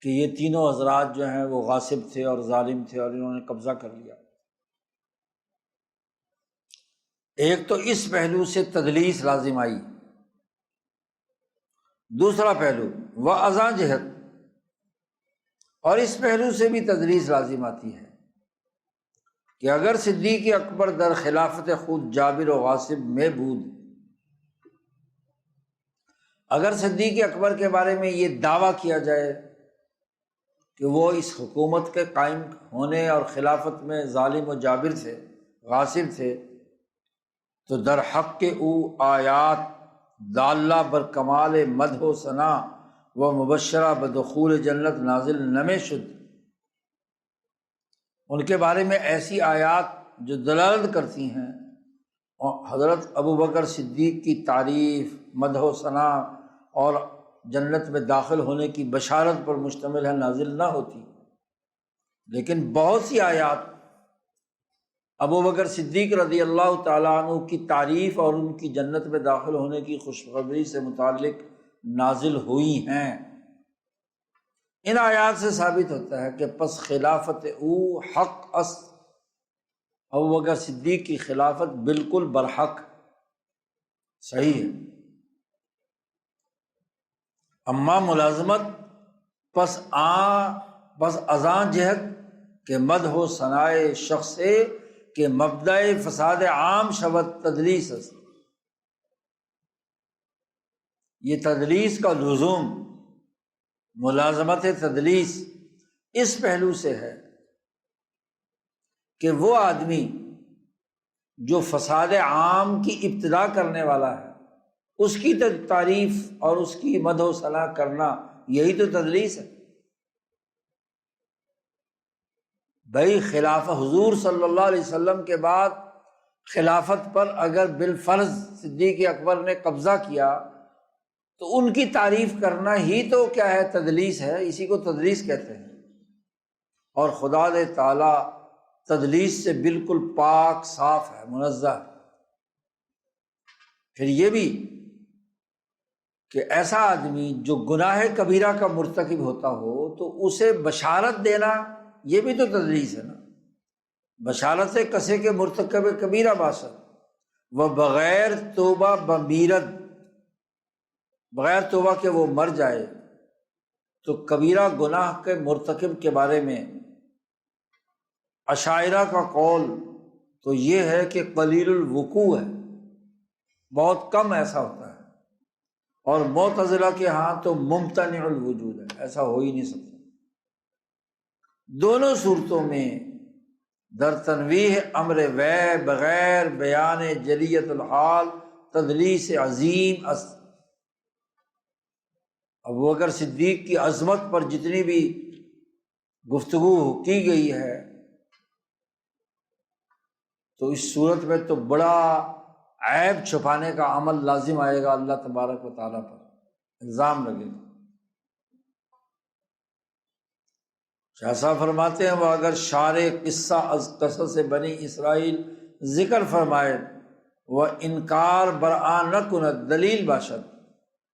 کہ یہ تینوں حضرات جو ہیں وہ غاصب تھے اور ظالم تھے اور انہوں نے قبضہ کر لیا۔ ایک تو اس پہلو سے تدلیس لازم آئی، دوسرا پہلو وَأَذَا جہت، اور اس پہلو سے بھی تدلیس لازم آتی ہے کہ اگر صدیق اکبر در خلافت خود جابر و غاصب میں بود، اگر صدیق اکبر کے بارے میں یہ دعویٰ کیا جائے کہ وہ اس حکومت کے قائم ہونے اور خلافت میں ظالم و جابر تھے، غاصب تھے، تو در حق کے او آیات داللہ بر کمال مدح و ثنا و مبشرہ بدخول جنت نازل نمے شد، ان کے بارے میں ایسی آیات جو دلالت کرتی ہیں اور حضرت ابوبکر صدیق کی تعریف، مدح و ثنا اور جنت میں داخل ہونے کی بشارت پر مشتمل ہے، نازل نہ ہوتی۔ لیکن بہت سی آیات ابوبکر صدیق رضی اللہ تعالیٰ عنہ کی تعریف اور ان کی جنت میں داخل ہونے کی خوشخبری سے متعلق نازل ہوئی ہیں۔ ان آیات سے ثابت ہوتا ہے کہ پس خلافت او حق است، ابوبکر صدیق کی خلافت بالکل برحق صحیح ہے۔ اما ملازمت پس ازاں جہت کہ مدح و ثنائے شخص کہ مبدأ فساد عام شود تدلیس است، یہ تدلیس کا لزوم، ملازمت تدلیس اس پہلو سے ہے کہ وہ آدمی جو فساد عام کی ابتدا کرنے والا ہے، اس کی تعریف اور اس کی مدح و ثنا کرنا، یہی تو تدلیس ہے۔ بھائی خلافت حضور صلی اللہ علیہ وسلم کے بعد خلافت پر اگر بالفرض صدیق اکبر نے قبضہ کیا تو ان کی تعریف کرنا ہی تو کیا ہے، تدلیس ہے، اسی کو تدلیس کہتے ہیں۔ اور خدا دے تعالیٰ تدلیس سے بالکل پاک صاف ہے، منزہ ہے۔ پھر یہ بھی کہ ایسا آدمی جو گناہ کبیرہ کا مرتکب ہوتا ہو تو اسے بشارت دینا، یہ بھی تو تدلیس ہے نا۔ بشارت سے کسے کے مرتکب کبیرہ باشد وہ بغیر توبہ بمیرد، بغیر توبہ کے وہ مر جائے، تو کبیرہ گناہ کے مرتکب کے بارے میں اشاعرہ کا قول تو یہ ہے کہ قلیل الوقوع ہے، بہت کم ایسا ہوتا ہے، اور معتزلہ کے ہاں تو ممتنع الوجود ہے، ایسا ہو ہی نہیں سکتا۔ دونوں صورتوں میں در تنویح امر وے بغیر بیان جلیت الحال تدلیس عظیم است۔ ابوبکر صدیق کی عظمت پر جتنی بھی گفتگو کی گئی ہے تو اس صورت میں تو بڑا عیب چھپانے کا عمل لازم آئے گا، اللہ تبارک و تعالیٰ پر الزام لگے گا۔ شاہ صاحب فرماتے ہیں وہ اگر شارع قصہ از قصص بنی اسرائیل ذکر فرمائے وہ انکار برآں نہ کند دلیل باشد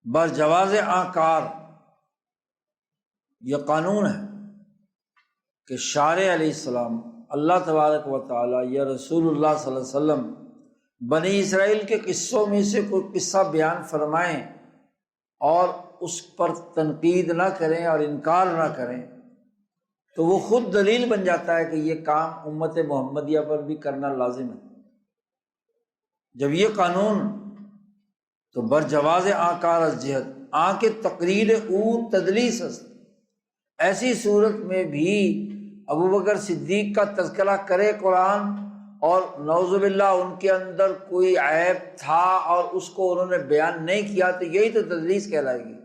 بر جواز آنکار، یہ قانون ہے کہ شارع علیہ السلام، اللہ تبارک و تعالیٰ یا رسول اللہ صلی اللہ علیہ وسلم بنی اسرائیل کے قصوں میں سے کوئی قصہ بیان فرمائیں اور اس پر تنقید نہ کریں اور انکار نہ کریں تو وہ خود دلیل بن جاتا ہے کہ یہ کام امت محمدیہ پر بھی کرنا لازم ہے۔ جب یہ قانون تو بر جواز آنکار از جہت آن کے تقریر او تدلیس است، ایسی صورت میں بھی ابوبکر صدیق کا تذکرہ کرے قرآن اور نعوذ باللہ ان کے اندر کوئی عیب تھا اور اس کو انہوں نے بیان نہیں کیا تو یہی تو تدلیس کہلائے گی۔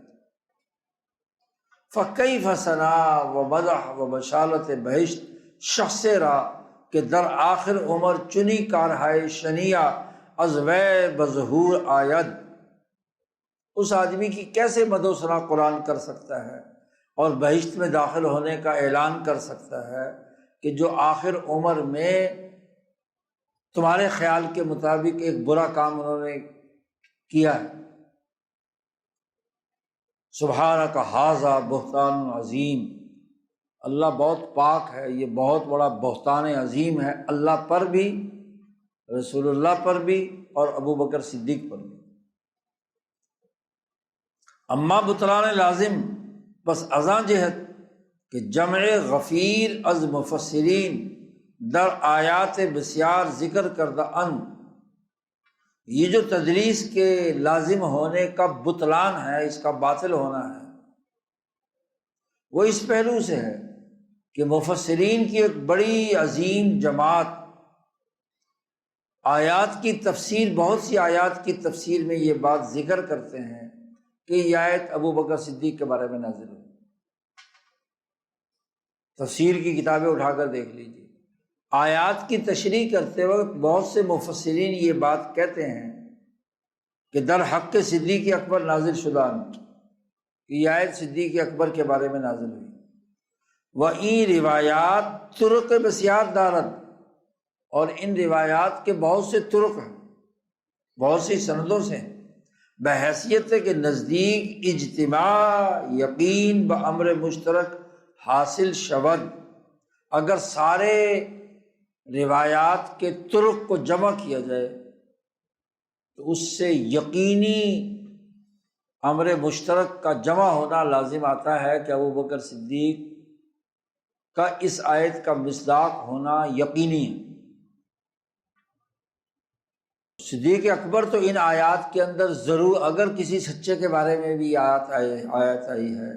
فَكَيْفَ ثَنَا و مدح و بشالت بہشت شخص را کہ در آخر عمر چنی کارہائے شنیہ از وے بظہور آید، اس آدمی کی کیسے مد و ثنا قرآن کر سکتا ہے اور بہشت میں داخل ہونے کا اعلان کر سکتا ہے کہ جو آخر عمر میں تمہارے خیال کے مطابق ایک برا کام انہوں نے کیا ہے۔ سبحانک ھذا بہتان عظیم، اللہ بہت پاک ہے، یہ بہت بڑا بہتان عظیم ہے، اللہ پر بھی، رسول اللہ پر بھی، اور ابو بکر صدیق پر بھی۔ اما بطلان لازم، بس ازاں جہت کہ جمع غفیر از مفسرین در آیات بسیار ذکر کردہ ان، یہ جو تدریس کے لازم ہونے کا بطلان ہے، اس کا باطل ہونا ہے، وہ اس پہلو سے ہے کہ مفسرین کی ایک بڑی عظیم جماعت آیات کی تفسیر، بہت سی آیات کی تفسیر میں یہ بات ذکر کرتے ہیں کہ یہ آیت ابو بکر صدیق کے بارے میں نازل ہوئی۔ تفسیر کی کتابیں اٹھا کر دیکھ لیجیے، آیات کی تشریح کرتے وقت بہت سے مفسرین یہ بات کہتے ہیں کہ در حق صدیق اکبر نازل شدہ کہ یہ آیت صدیق اکبر کے بارے میں نازل ہوئی۔ وَإِن روایات طرق بسیار دارد، اور ان روایات کے بہت سے طرق ہیں، بہت سی سندوں سے، بحیثیت کے نزدیک اجتماع یقین بامر مشترک حاصل شود، اگر سارے روایات کے طرق کو جمع کیا جائے تو اس سے یقینی امر مشترک کا جمع ہونا لازم آتا ہے کہ ابو بکر صدیق کا اس آیت کا مصداق ہونا یقینی ہے۔ صدیق اکبر تو ان آیات کے اندر ضرور، اگر کسی سچے کے بارے میں بھی آیت آئی ہے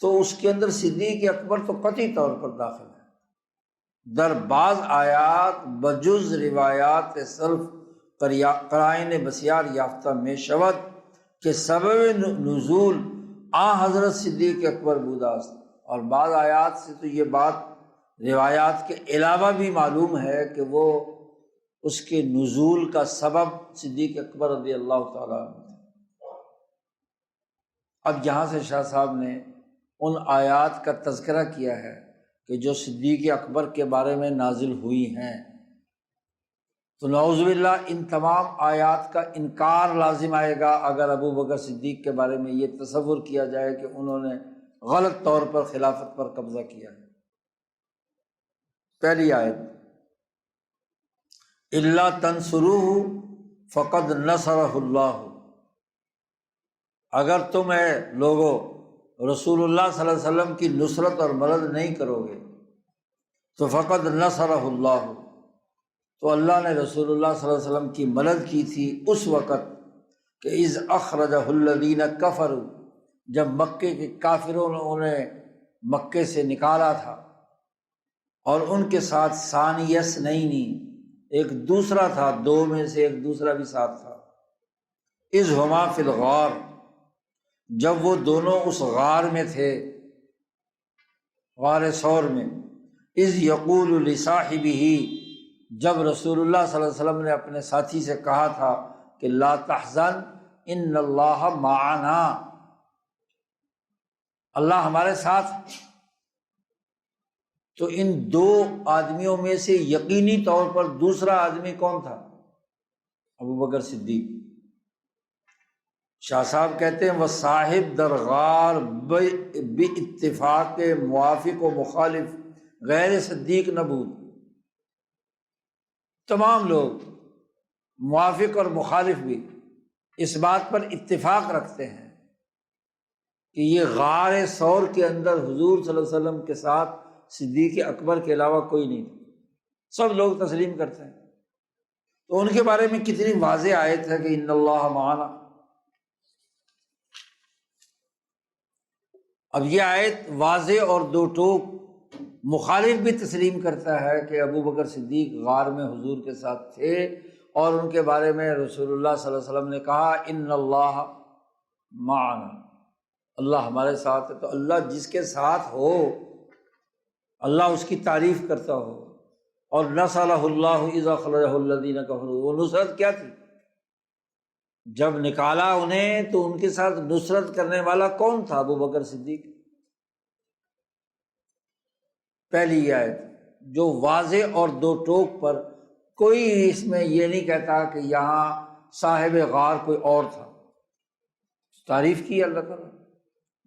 تو اس کے اندر صدیق اکبر تو قطعی طور پر داخل ہے۔ در بعض آیات بجز روایات سلف قرائن بسیار یافتہ میں شود کہ سبب نزول حضرت صدیق اکبر بوداست، اور بعض آیات سے تو یہ بات روایات کے علاوہ بھی معلوم ہے کہ وہ اس کے نزول کا سبب صدیق اکبر رضی اللہ تعالیٰ عنہ۔ اب یہاں سے شاہ صاحب نے ان آیات کا تذکرہ کیا ہے کہ جو صدیق اکبر کے بارے میں نازل ہوئی ہیں، تو نعوذ باللہ ان تمام آیات کا انکار لازم آئے گا اگر ابو بکر صدیق کے بارے میں یہ تصور کیا جائے کہ انہوں نے غلط طور پر خلافت پر قبضہ کیا ہے۔ پہلی آیت، الا تنصروہ فقد نصرہ اللہ، اگر تم لوگو رسول اللہ صلی اللہ علیہ وسلم کی نصرت اور مدد نہیں کرو گے تو فقد نصرہ اللہ، تو اللہ نے رسول اللہ صلی اللہ علیہ وسلم کی مدد کی تھی اس وقت کہ اذ اخرجہ الذین کفروا، جب مکے کے کافروں نے انہیں مکے سے نکالا تھا، اور ان کے ساتھ ثانی اثنین، ایک دوسرا تھا، دو میں سے ایک دوسرا بھی ساتھ تھا، اذ ہما فی الغار، جب وہ دونوں اس غار میں تھے، غار ثور میں، اذ یقول لصاحبہ، جب رسول اللہ صلی اللہ علیہ وسلم نے اپنے ساتھی سے کہا تھا کہ لا تحزن ان اللہ معنا، اللہ ہمارے ساتھ۔ تو ان دو آدمیوں میں سے یقینی طور پر دوسرا آدمی کون تھا؟ ابو بکر صدیق۔ شاہ صاحب کہتے ہیں وہ صاحب در غار باتفاق موافق و مخالف غیر صدیق نبود، تمام لوگ موافق اور مخالف بھی اس بات پر اتفاق رکھتے ہیں کہ یہ غار ثور کے اندر حضور صلی اللہ علیہ وسلم کے ساتھ صدیق اکبر کے علاوہ کوئی نہیں تھا، سب لوگ تسلیم کرتے ہیں۔ تو ان کے بارے میں کتنی واضح آیت ہے کہ ان اللہ معنا۔ اب یہ آیت واضح اور دو ٹوک مخالف بھی تسلیم کرتا ہے کہ ابو بکر صدیق غار میں حضور کے ساتھ تھے، اور ان کے بارے میں رسول اللہ صلی اللہ علیہ وسلم نے کہا ان اللہ معنا، اللہ ہمارے ساتھ ہے۔ تو اللہ جس کے ساتھ ہو اللہ اس کی تعریف کرتا ہو۔ اور نصرہ اللہ اذا اخرجہ الذین کفروا، وہ نصرت کیا تھی؟ جب نکالا انہیں تو ان کے ساتھ نصرت کرنے والا کون تھا؟ ابو بکر صدیق۔ پہلی یہ آیت جو واضح اور دو ٹوک پر، کوئی اس میں یہ نہیں کہتا کہ یہاں صاحب غار کوئی اور تھا، تعریف کی اللہ تعالیٰ۔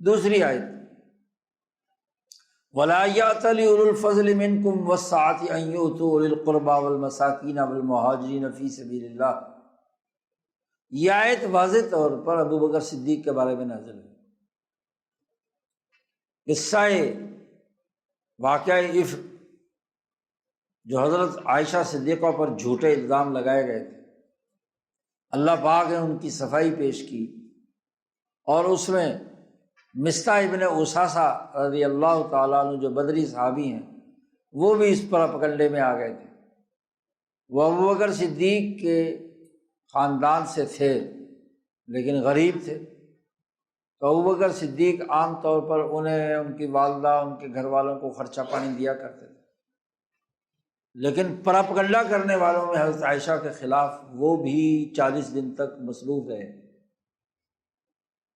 دوسری آیت وَلَا يَأْتَلِ أُولُو الْفَضْلِ مِنْكُمْ وَالسَّعَةِ أَنْ يُؤْتُوا أُولِي الْقُرْبَى وَالْمَسَاكِينَ وَالْمُهَاجِرِينَ فِي سَبِيلِ اللَّهِ۔ یہ آیت واضح طور پر ابو بکر صدیق کے بارے میں نازل ہے۔ قصہ واقعہ افک جو حضرت عائشہ صدیقہ پر جھوٹے الزام لگائے گئے تھے، اللہ پاک نے ان کی صفائی پیش کی، اور اس میں مصطح ابن اساسہ رضی اللہ تعالیٰ عنہ جو بدری صحابی ہیں، وہ بھی اس پر پکنڈے میں آ گئے تھے۔ وہ ابو بکر صدیق کے خاندان سے تھے لیکن غریب تھے، تو ابو بکر صدیق عام طور پر انہیں، ان کی والدہ، ان کے گھر والوں کو خرچہ پانی دیا کرتے تھے، لیکن پراپگنڈا کرنے والوں میں حضرت عائشہ کے خلاف وہ بھی 40 دن تک مصروف رہے۔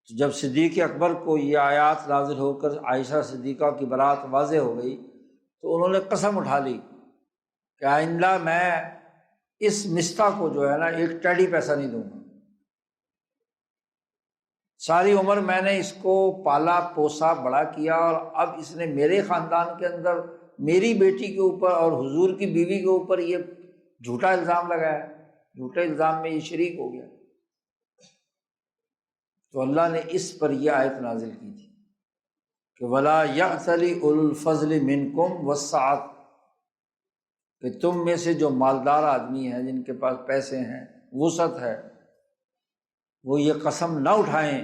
جب صدیق اکبر کو یہ آیات نازل ہو کر عائشہ صدیقہ کی برات واضح ہو گئی تو انہوں نے قسم اٹھا لی کہ آئندہ میں اس مصطح کو جو ہے نا ایک ٹیڈی پیسہ نہیں دوں گا۔ ساری عمر میں نے اس کو پالا پوسا بڑا کیا، اور اب اس نے میرے خاندان کے اندر میری بیٹی کے اوپر اور حضور کی بیوی کے اوپر یہ جھوٹا الزام لگایا، جھوٹے الزام میں یہ شریک ہو گیا۔ تو اللہ نے اس پر یہ آیت نازل کی تھی کہ وَلَا يَأْتَلِ أُولُو الْفَضْلِ مِنْكُمْ وَالسَّعَةِ، کہ تم میں سے جو مالدار آدمی ہیں، جن کے پاس پیسے ہیں، وسعت ہے، وہ یہ قسم نہ اٹھائیں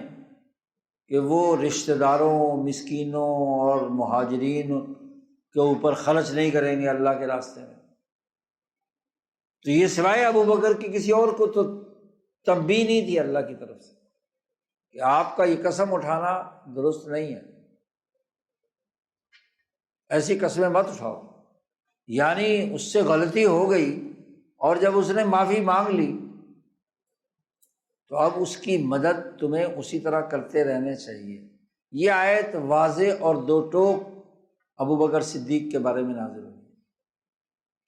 کہ وہ رشتہ داروں، مسکینوں اور مہاجرین کے اوپر خرچ نہیں کریں گے اللہ کے راستے میں۔ تو یہ سوائے ابو بکر کی کسی اور کو تو تنبیہ نہیں تھی اللہ کی طرف سے کہ آپ کا یہ قسم اٹھانا درست نہیں ہے، ایسی قسمیں مت اٹھاؤ۔ یعنی اس سے غلطی ہو گئی، اور جب اس نے معافی مانگ لی تو اب اس کی مدد تمہیں اسی طرح کرتے رہنے چاہیے۔ یہ آیت واضح اور دو ٹوک ابو بکر صدیق کے بارے میں نازل ہوئی۔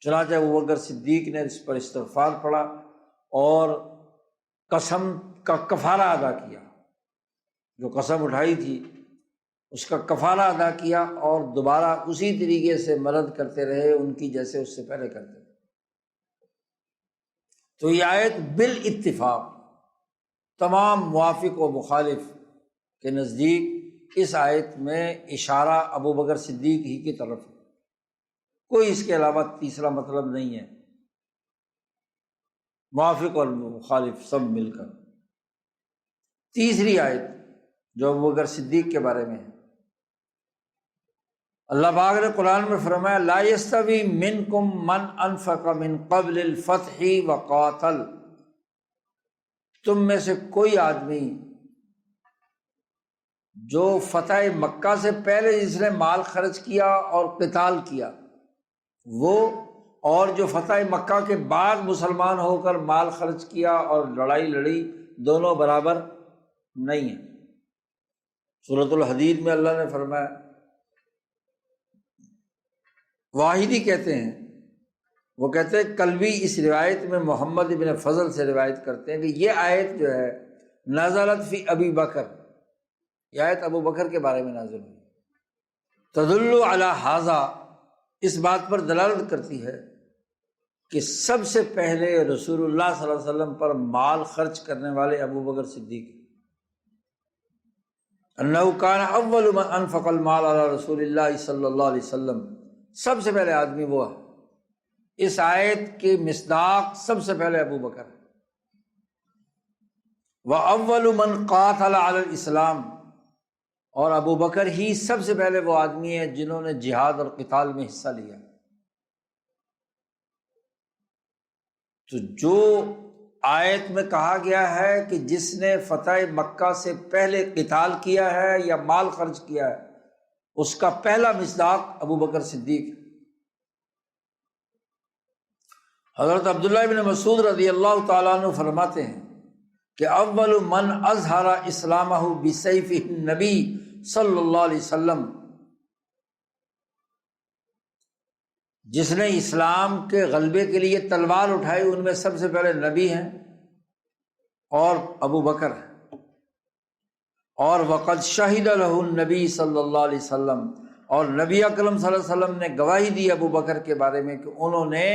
چنانچہ ابو بکر صدیق نے اس پر استغفار پڑھا اور قسم کا کفارہ ادا کیا، جو قسم اٹھائی تھی اس کا کفارہ ادا کیا، اور دوبارہ اسی طریقے سے مدد کرتے رہے ان کی جیسے اس سے پہلے کرتے تھے۔ تو یہ آیت بالاتفاق تمام موافق و مخالف کے نزدیک اس آیت میں اشارہ ابو بکر صدیق ہی کی طرف ہے، کوئی اس کے علاوہ تیسرا مطلب نہیں ہے، موافق اور مخالف سب مل کر۔ تیسری آیت جو ابو بکر صدیق کے بارے میں ہے، اللہ پاک نے قرآن میں فرمایا لا یستوی منکم من انفق من قبل الفتح وقاتل، تم میں سے کوئی آدمی جو فتح مکہ سے پہلے جس نے مال خرچ کیا اور قتال کیا وہ، اور جو فتح مکہ کے بعد مسلمان ہو کر مال خرچ کیا اور لڑائی لڑی، دونوں برابر نہیں ہیں۔ سورۃ الحدید میں اللہ نے فرمایا، واحدی کہتے ہیں، وہ کہتے ہیں کلبی اس روایت میں محمد ابن فضل سے روایت کرتے ہیں کہ یہ آیت جو ہے نزلت فی ابی بکر، یہ آیت ابو بکر کے بارے میں نازل ہوئی، تدل علی ھذا، اس بات پر دلالت کرتی ہے کہ سب سے پہلے رسول اللہ صلی اللہ علیہ وسلم پر مال خرچ کرنے والے ابو بکر صدیق، انہ کان اول من انفق المال علی رسول اللہ صلی اللہ علیہ وسلم، سب سے پہلے آدمی وہ ہے۔ اس آیت کی مصداق سب سے پہلے ابو بکر ہے۔ وَأَوَّلُ مَنْ قَاتَلَ عَلَى الْإِسْلَامِ، اور ابو بکر ہی سب سے پہلے وہ آدمی ہیں جنہوں نے جہاد اور قتال میں حصہ لیا۔ تو جو آیت میں کہا گیا ہے کہ جس نے فتح مکہ سے پہلے قتال کیا ہے یا مال خرچ کیا ہے، اس کا پہلا مصداق ابو بکر صدیق ہے۔ حضرت عبداللہ بن مسعود رضی اللہ تعالیٰ عنہ فرماتے ہیں کہ اول من اظہر اسلامہ بسیفہ النبی صلی اللہ علیہ وسلم، جس نے اسلام کے غلبے کے لیے تلوار اٹھائی ان میں سب سے پہلے نبی ہیں اور ابو بکر ہیں۔ اور وقد شہد لہ النبی صلی اللہ علیہ وسلم، اور نبی اکرم صلی اللہ علیہ وسلم نے گواہی دی ابو بکر کے بارے میں کہ انہوں نے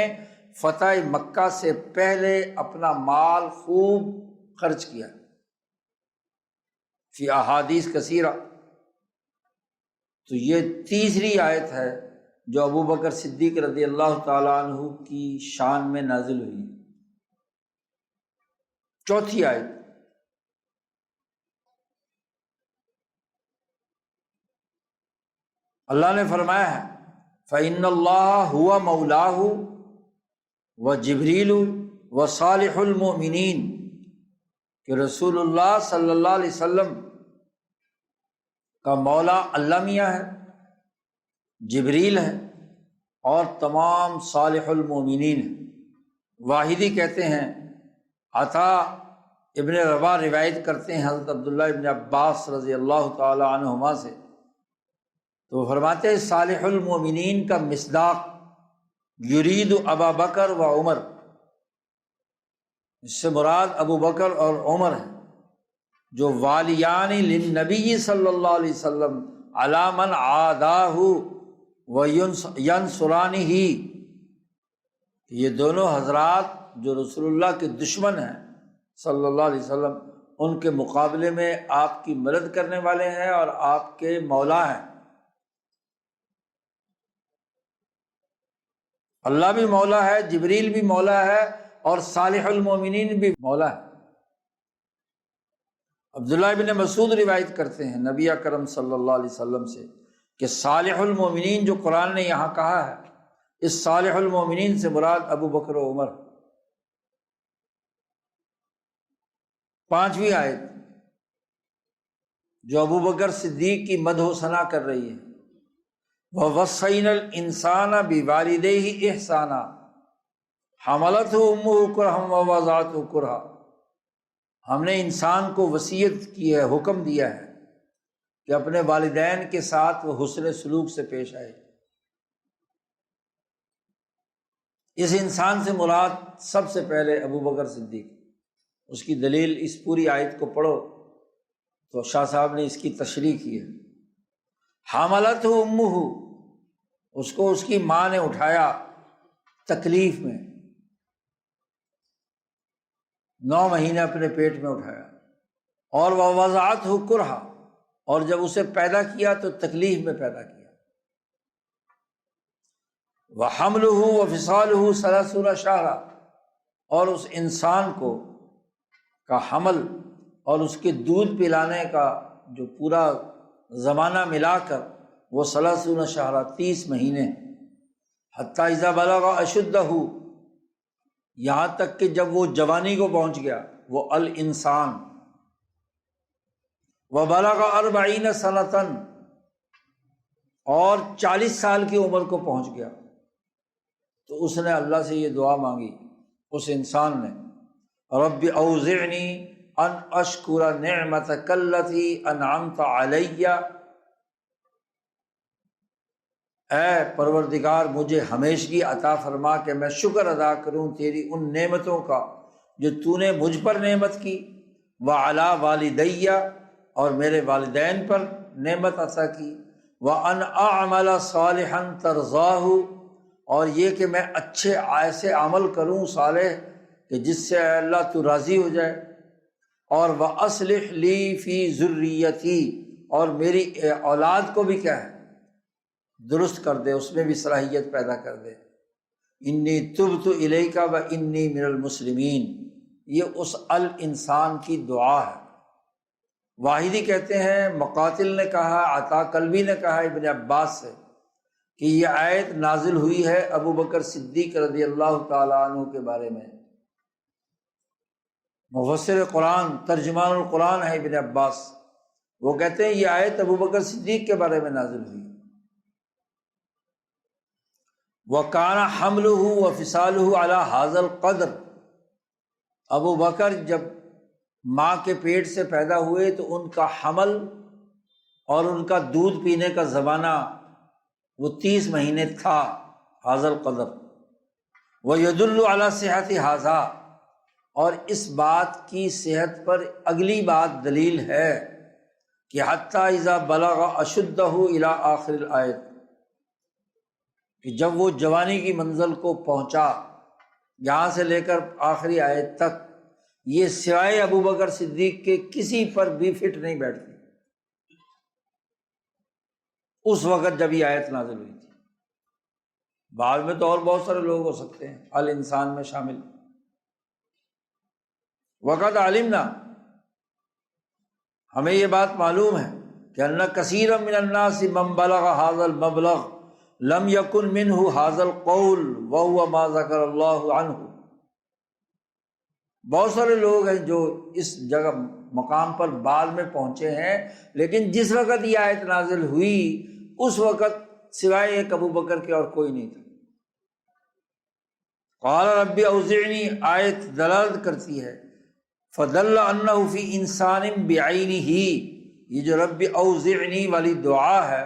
فتح مکہ سے پہلے اپنا مال خوب خرچ کیا فی احادیث کثیرہ۔ تو یہ تیسری آیت ہے جو ابو بکر صدیق رضی اللہ تعالیٰ عنہ کی شان میں نازل ہوئی۔ چوتھی آیت، اللہ نے فرمایا ہے فَإِنَّ اللَّهَ هُوَ مَوْلَاهُ وَجِبْرِيلُ وَصَالِحُ الْمُؤْمِنِينَ، کہ رسول اللہ صلی اللہ علیہ وسلم کا مولا اللہ میاں ہے، جبریل ہے اور تمام صالح المؤمنین ہیں۔ واحدی کہتے ہیں، عطا ابن رباح روایت کرتے ہیں حضرت عبداللہ ابن عباس رضی اللہ تعالی عنہما سے، تو فرماتے ہیں صالح المؤمنین کا مصداق یرید ابا بکر و عمر، اس سے مراد ابو بکر اور عمر ہیں، جو والیان للنبی صلی اللہ علیہ وسلم علی من عاداہ و ینصرانہ، یہ دونوں حضرات جو رسول اللہ کے دشمن ہیں صلی اللہ علیہ وسلم، ان کے مقابلے میں آپ کی مدد کرنے والے ہیں اور آپ کے مولا ہیں۔ اللہ بھی مولا ہے، جبریل بھی مولا ہے اور صالح المومنین بھی مولا ہے۔ عبداللہ ابن مسعود روایت کرتے ہیں نبی اکرم صلی اللہ علیہ وسلم سے کہ صالح المومنین جو قرآن نے یہاں کہا ہے، اس صالح المومنین سے مراد ابو بکر و عمر۔ پانچویں آیت جو ابو بکر صدیق کی مدح و ثنا کر رہی ہے، وَوَصَّيْنَا الْإِنسَانَ بِوَالِدَيْهِ إِحْسَانًا حَمَلَتْهُ أُمُّهُ كُرْهًا وَوَضَعَتْهُ كُرْهًا، ہم نے انسان کو وصیت کی ہے، حکم دیا ہے کہ اپنے والدین کے ساتھ وہ حسن سلوک سے پیش آئے۔ اس انسان سے مراد سب سے پہلے ابو بکر صدیق۔ اس کی دلیل اس پوری آیت کو پڑھو تو شاہ صاحب نے اس کی تشریح کی ہے۔ حاملتہ امہ، اس کو اس کی ماں نے اٹھایا تکلیف میں، 9 مہینے اپنے پیٹ میں اٹھایا، اور ووضعتہ کرہا، اور جب اسے پیدا کیا تو تکلیف میں پیدا کیا۔ وحملہ وفصالہ 30 شہرا، اور اس انسان کو کا حمل اور اس کے دودھ پلانے کا جو پورا زمانہ ملا کر وہ 30 شہرا 30 مہینے، حتیٰ اذا بلغ اشدہ، یہاں تک کہ جب وہ جوانی کو پہنچ گیا، وہ الانسان، وبلغ 40 سنۃ، اور 40 سال کی عمر کو پہنچ گیا، تو اس نے اللہ سے یہ دعا مانگی، اس انسان نے، رب اوزعنی ان اشکر نعمتک التی انعمت علی، اے پروردگار مجھے ہمیشگی عطا فرما کہ میں شکر ادا کروں تیری ان نعمتوں کا جو تو نے مجھ پر نعمت کی، وعلی والدی، اور میرے والدین پر نعمت عطا کی، وان اعمل صالحا ترضاہ، اور یہ کہ میں اچھے ایسے عمل کروں صالح کہ جس سے اے اللہ تو راضی ہو جائے، اور وَأَصْلِحْ لِي فِي ذُرِّيَّتِي، اور میری اولاد کو بھی کیا ہے درست کر دے، اس میں بھی صلاحیت پیدا کر دے۔ انی تبت الیک وانی من المسلمین، یہ اس الانسان کی دعا ہے۔ واحدی کہتے ہیں، مقاتل نے کہا، عطا کلبی نے کہا ابن عباس سے کہ یہ آیت نازل ہوئی ہے ابو بکر صدیق رضی اللہ تعالیٰ عنہ کے بارے میں۔ مفسر قرآن، ترجمان القرآن ہے ابن عباس، وہ کہتے ہیں یہ آیت ابو بکر صدیق کے بارے میں نازل ہوئی۔ وَكَانَ حَمْلُهُ وَفِصَالُهُ عَلَى هَذَا الْقَدْرِ، ابو بکر جب ماں کے پیٹ سے پیدا ہوئے تو ان کا حمل اور ان کا دودھ پینے کا زمانہ وہ 30 مہینے تھا، ھذا القدر۔ وَيَدُلُّ عَلَى صِحَّةِ ھذا، اور اس بات کی صحت پر اگلی بات دلیل ہے کہ حتیٰ اذا بلغ اشدہ الی آخر الآیت، کہ جب وہ جوانی کی منزل کو پہنچا یہاں سے لے کر آخری آیت تک، یہ سوائے ابو بکر صدیق کے کسی پر بھی فٹ نہیں بیٹھتی اس وقت جب یہ آیت نازل ہوئی تھی۔ بعد میں تو اور بہت سارے لوگ ہو سکتے ہیں، الانسان میں شامل۔ وقد علمنا، ہمیں یہ بات معلوم ہے کہ ان کثیرا من الناس من بلغ ھذا المبلغ لم یکن منہ ھذا القول وہو ما ذکر اللہ عنہ، بہت سارے لوگ ہیں جو اس جگہ مقام پر بعد میں پہنچے ہیں، لیکن جس وقت یہ آیت نازل ہوئی اس وقت سوائے ایک ابو بکر کے اور کوئی نہیں تھا۔ قال رب اوزعنی، آیت دلالت کرتی ہے، فدل انہ فی انسان بعینہ، یہ جو رب اوزعنی والی دعا ہے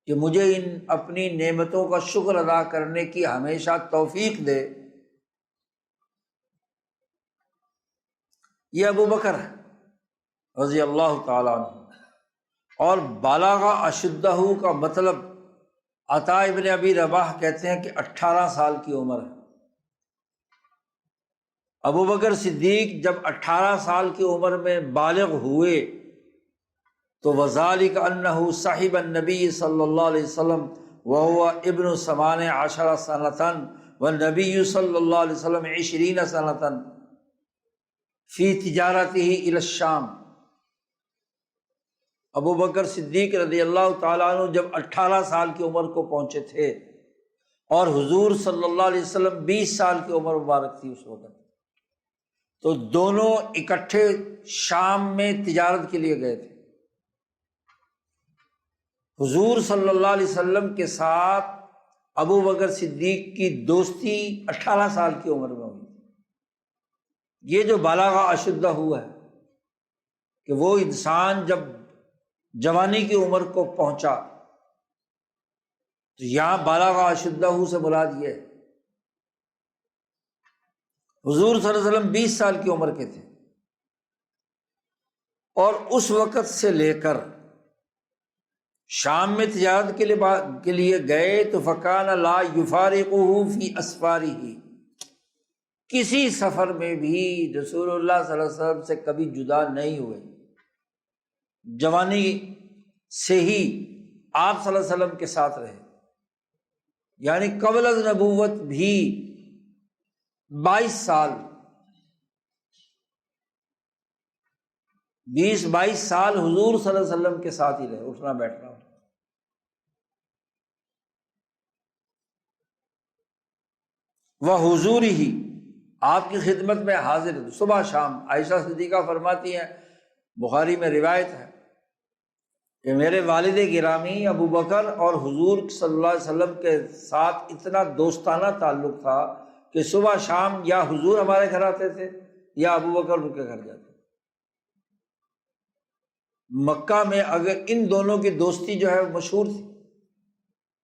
کہ مجھے ان اپنی نعمتوں کا شکر ادا کرنے کی ہمیشہ توفیق دے، یہ ابو بکر ہے رضی اللہ تعالیٰ عنہ۔ اور بالغ اشدہ کا مطلب عطا ابن ابی رباح کہتے ہیں کہ 18 سال کی عمر ہے۔ ابو بکر صدیق جب 18 سال کی عمر میں بالغ ہوئے تو وذالک انہ صاحب النبی صلی اللہ علیہ وسلم وہو ابن 18 سنۃ والنبی صلی اللہ علیہ وسلم 20 سنۃ فی تجارتہ الی الشام۔ ابو بکر صدیق رضی اللہ تعالیٰ عنہ جب 18 سال کی عمر کو پہنچے تھے اور حضور صلی اللہ علیہ وسلم 20 سال کی عمر مبارک تھی اس وقت، تو دونوں اکٹھے شام میں تجارت کے لیے گئے تھے۔ حضور صلی اللہ علیہ وسلم کے ساتھ ابو بکر صدیق کی دوستی 18 سال کی عمر میں ہوئی۔ یہ جو بالغ اشدہ ہوا ہے کہ وہ انسان جب جوانی کی عمر کو پہنچا، تو یہاں بالغ اشدہ سے مراد یہ ہے حضور صلی اللہ علیہ وسلم 20 سال کی عمر کے تھے، اور اس وقت سے لے کر شام میں تجارت کے لیے گئے تو فکان لا یفارقہ فی اسفارہ، کسی سفر میں بھی رسول اللہ صلی اللہ علیہ وسلم سے کبھی جدا نہیں ہوئے، جوانی سے ہی آپ صلی اللہ علیہ وسلم کے ساتھ رہے، یعنی قبل از نبوت بھی 22 سال 22 سال حضور صلی اللہ علیہ وسلم کے ساتھ ہی رہے، اٹھنا بیٹھنا۔ وہ حضور ہی آپ کی خدمت میں حاضر صبح شام۔ عائشہ صدیقہ فرماتی ہیں، بخاری میں روایت ہے کہ میرے والد گرامی ابو بکر اور حضور صلی اللہ علیہ وسلم کے ساتھ اتنا دوستانہ تعلق تھا کہ صبح شام یا حضور ہمارے گھر آتے تھے یا ابو بکر ان کے گھر جاتے۔ مکہ میں اگر ان دونوں کی دوستی جو ہے مشہور تھی،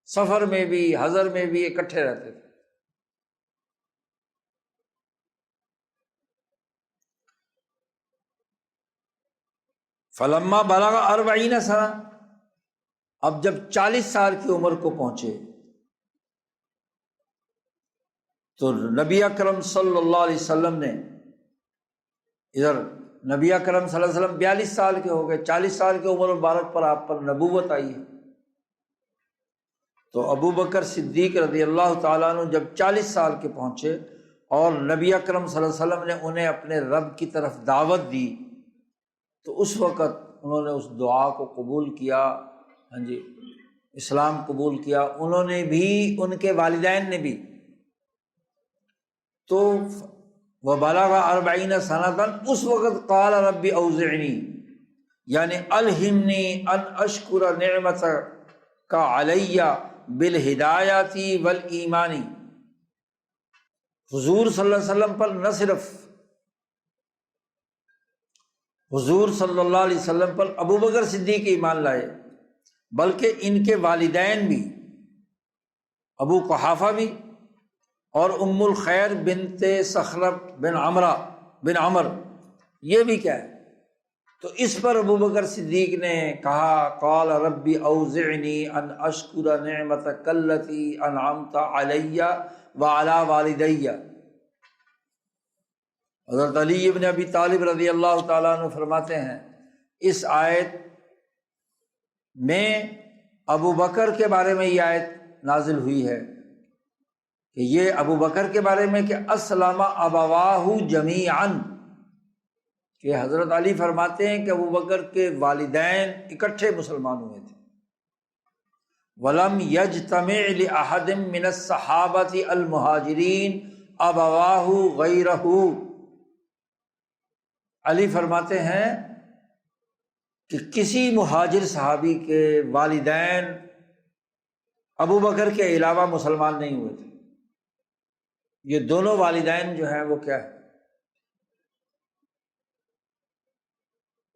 سفر میں بھی حضر میں بھی اکٹھے رہتے تھے۔ فلما بلغ 40 سنہ، اب جب 40 سال کی عمر کو پہنچے تو نبی اکرم صلی اللہ علیہ وسلم نے، ادھر نبی اکرم صلی اللہ علیہ وسلم 42 سال کے ہو گئے، 40 سال کی عمر مبارک پر آپ پر نبوت آئی ہے، تو ابو بکر صدیق رضی اللہ تعالیٰ عنہ جب 40 سال کے پہنچے اور نبی اکرم صلی اللہ علیہ وسلم نے انہیں اپنے رب کی طرف دعوت دی، تو اس وقت انہوں نے اس دعا کو قبول کیا، ہاں جی، اسلام قبول کیا، انہوں نے بھی، ان کے والدین نے بھی۔ تو وبلغ 40 سنۃ، اس وقت قال رب اوزعنی، یعنی الہمنی ان اشکر نعمتک علی بالہدایۃ والایمان۔ حضور صلی اللہ علیہ وسلم پر نہ صرف حضور صلی اللہ علیہ وسلم پر ابو بکر صدیق ایمان لائے، بلکہ ان کے والدین بھی، ابو قحافہ بھی اور ام الخیر بنت صخر بن عمر، یہ بھی کیا ہے؟ تو اس پر ابو بکر صدیق نے کہا قال ربی اوزعنی ان اشکر نعمتک التی انعمت علی وعلی والدی۔ حضرت علی ابن ابی طالب رضی اللہ تعالیٰ عنہ فرماتے ہیں اس آیت میں ابو بکر کے بارے میں یہ آیت نازل ہوئی ہے کہ یہ ابو بکر کے بارے میں کہ اسلم ابواہ جمیعاً، کہ حضرت علی فرماتے ہیں کہ ابو بکر کے والدین اکٹھے مسلمان ہوئے تھے۔ وَلَمْ يَجْتَمِعْ لِأَحَدٍ مِّنَ الصَّحَابَةِ الْمُهَاجِرِينَ أَبَوَاهُ غَيْرَهُ۔ علی فرماتے ہیں کہ کسی مہاجر صحابی کے والدین ابو بکر کے علاوہ مسلمان نہیں ہوئے تھے۔ یہ دونوں والدین جو ہیں وہ کیا ہے